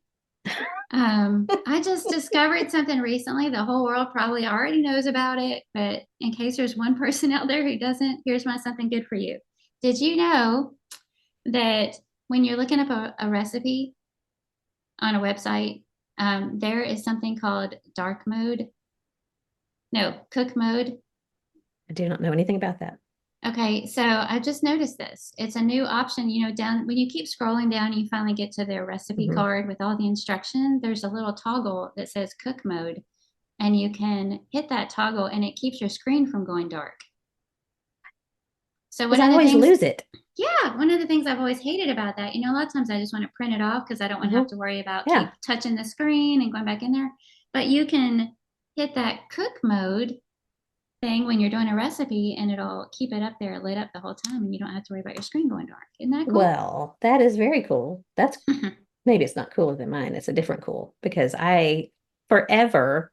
I just discovered something recently. The whole world probably already knows about it, but in case there's one person out there who doesn't, here's my something good for you. Did you know that when you're looking up a recipe on a website, there is something called dark mode? No, cook mode. I do not know anything about that. Okay, so I just noticed this. It's a new option, down when you keep scrolling down, you finally get to their recipe Hmm. card with all the instruction. There's a little toggle that says cook mode, and you can hit that toggle and it keeps your screen from going dark. So Because I always lose it. yeah, one of the things I've always hated about that, a lot of times I just want to print it off because I don't want to have Hmm. to worry about keep Yeah. touching the screen and going back in there. But you can hit that cook mode thing when you're doing a recipe and it'll keep it up there lit up the whole time and you don't have to worry about your screen going dark. Isn't that cool? Well, that is very cool. That's maybe it's not cooler than mine. It's a different cool, because I forever,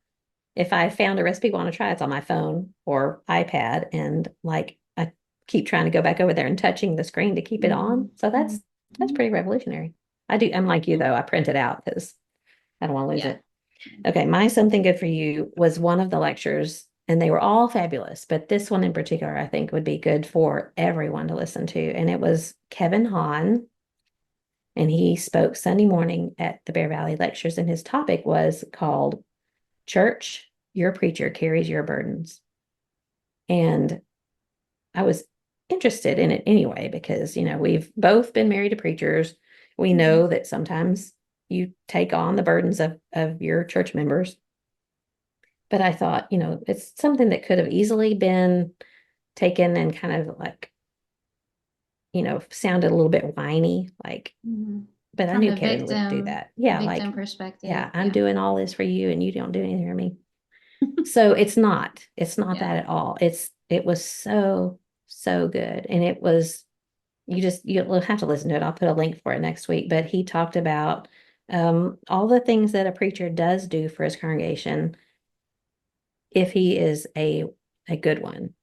if I found a recipe I want to try, it's on my phone or iPad, and like I keep trying to go back over there and touching the screen to keep it on. So that's Mhm. pretty revolutionary. I'm like you though. I print it out because I don't want to lose Yeah. it. Okay, my something good for you was one of the lectures, and they were all fabulous, but this one in particular I think would be good for everyone to listen to. And it was Kevin Hahn, and he spoke Sunday morning at the Bear Valley Lectures, and his topic was called Church, Your Preacher Carries Your Burdens. And I was interested in it anyway, because, we've both been married to preachers. We Mhm. know that sometimes you take on the burdens of your church members. But I thought, it's something that could have easily been taken and kind of like, sounded a little bit whiny, like, Mhm. but I From knew the Kevin wouldn't do that. Yeah, victim like, perspective. yeah, I'm Yeah. doing all this for you and you don't do anything for me. So it's not Yeah. that at all. It was so, so good. And you'll have to listen to it. I'll put a link for it next week. But he talked about all the things that a preacher does do for his congregation, if he is a good one,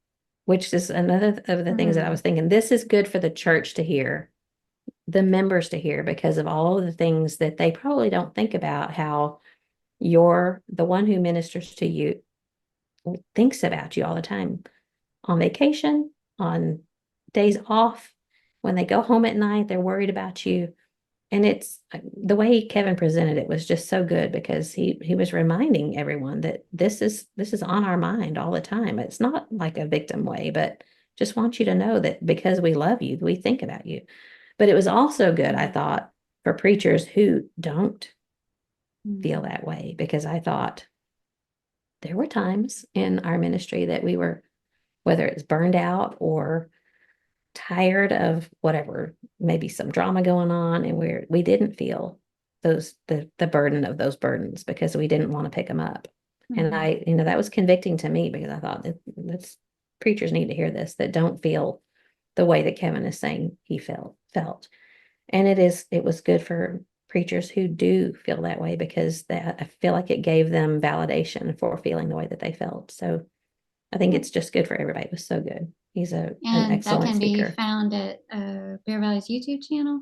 which is another of the things that I was thinking. This is good for the church to hear, the members to hear, because of all of the things that they probably don't think about, how you're the one who ministers to you thinks about you all the time, on vacation, on days off, when they go home at night, they're worried about you. And it's the way Kevin presented it was just so good, because he was reminding everyone that this is on our mind all the time. It's not like a victim way, but just want you to know that because we love you, we think about you. But it was also good, I thought, for preachers who don't feel that way, because I thought there were times in our ministry that we were, whether it's burned out or tired of whatever, maybe some drama going on, and we didn't feel the burden of those burdens because we didn't want to pick them up. And I, that was convicting to me, because I thought that's preachers need to hear this, that don't feel the way that Kevin is saying he felt. And it was good for preachers who do feel that way, because that, I feel like it gave them validation for feeling the way that they felt. So I think it's just good for everybody. It was so good. He's an And that excellent can speaker. be found at Bear Valley's YouTube channel.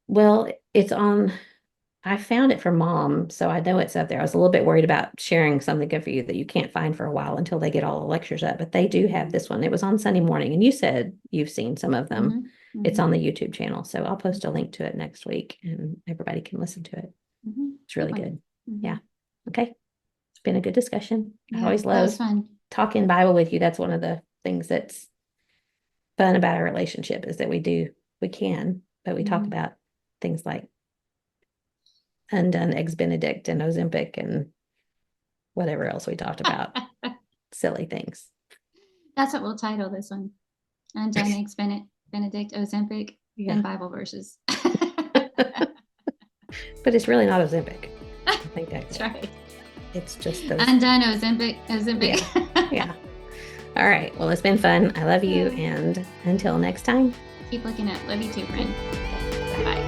Well, it's on, I found it for Mom, so I know it's up there. I was a little bit worried about sharing something good for you that you can't find for a while until they get all the lectures up, but they do have this one. It was on Sunday morning, and you said you've seen some of them. It's on the YouTube channel, so I'll post a link to it next week, and everybody can listen to it. It's really good. Yeah. Okay. It's been a good discussion. I always love talking Bible with you. That's one of the things that's fun about our relationship, is that we talk about things like undone eggs Benedict and Ozempic and whatever else we talked about. Silly things. That's what we'll title this one. Undone eggs Benedict, Ozempic, and Bible verses. But it's really not Ozempic. I think that's right. It's just those. Undone Ozempic. Yeah. All right. Well, it's been fun. I love you. And until next time. Keep looking up. Love you too, friend. Bye.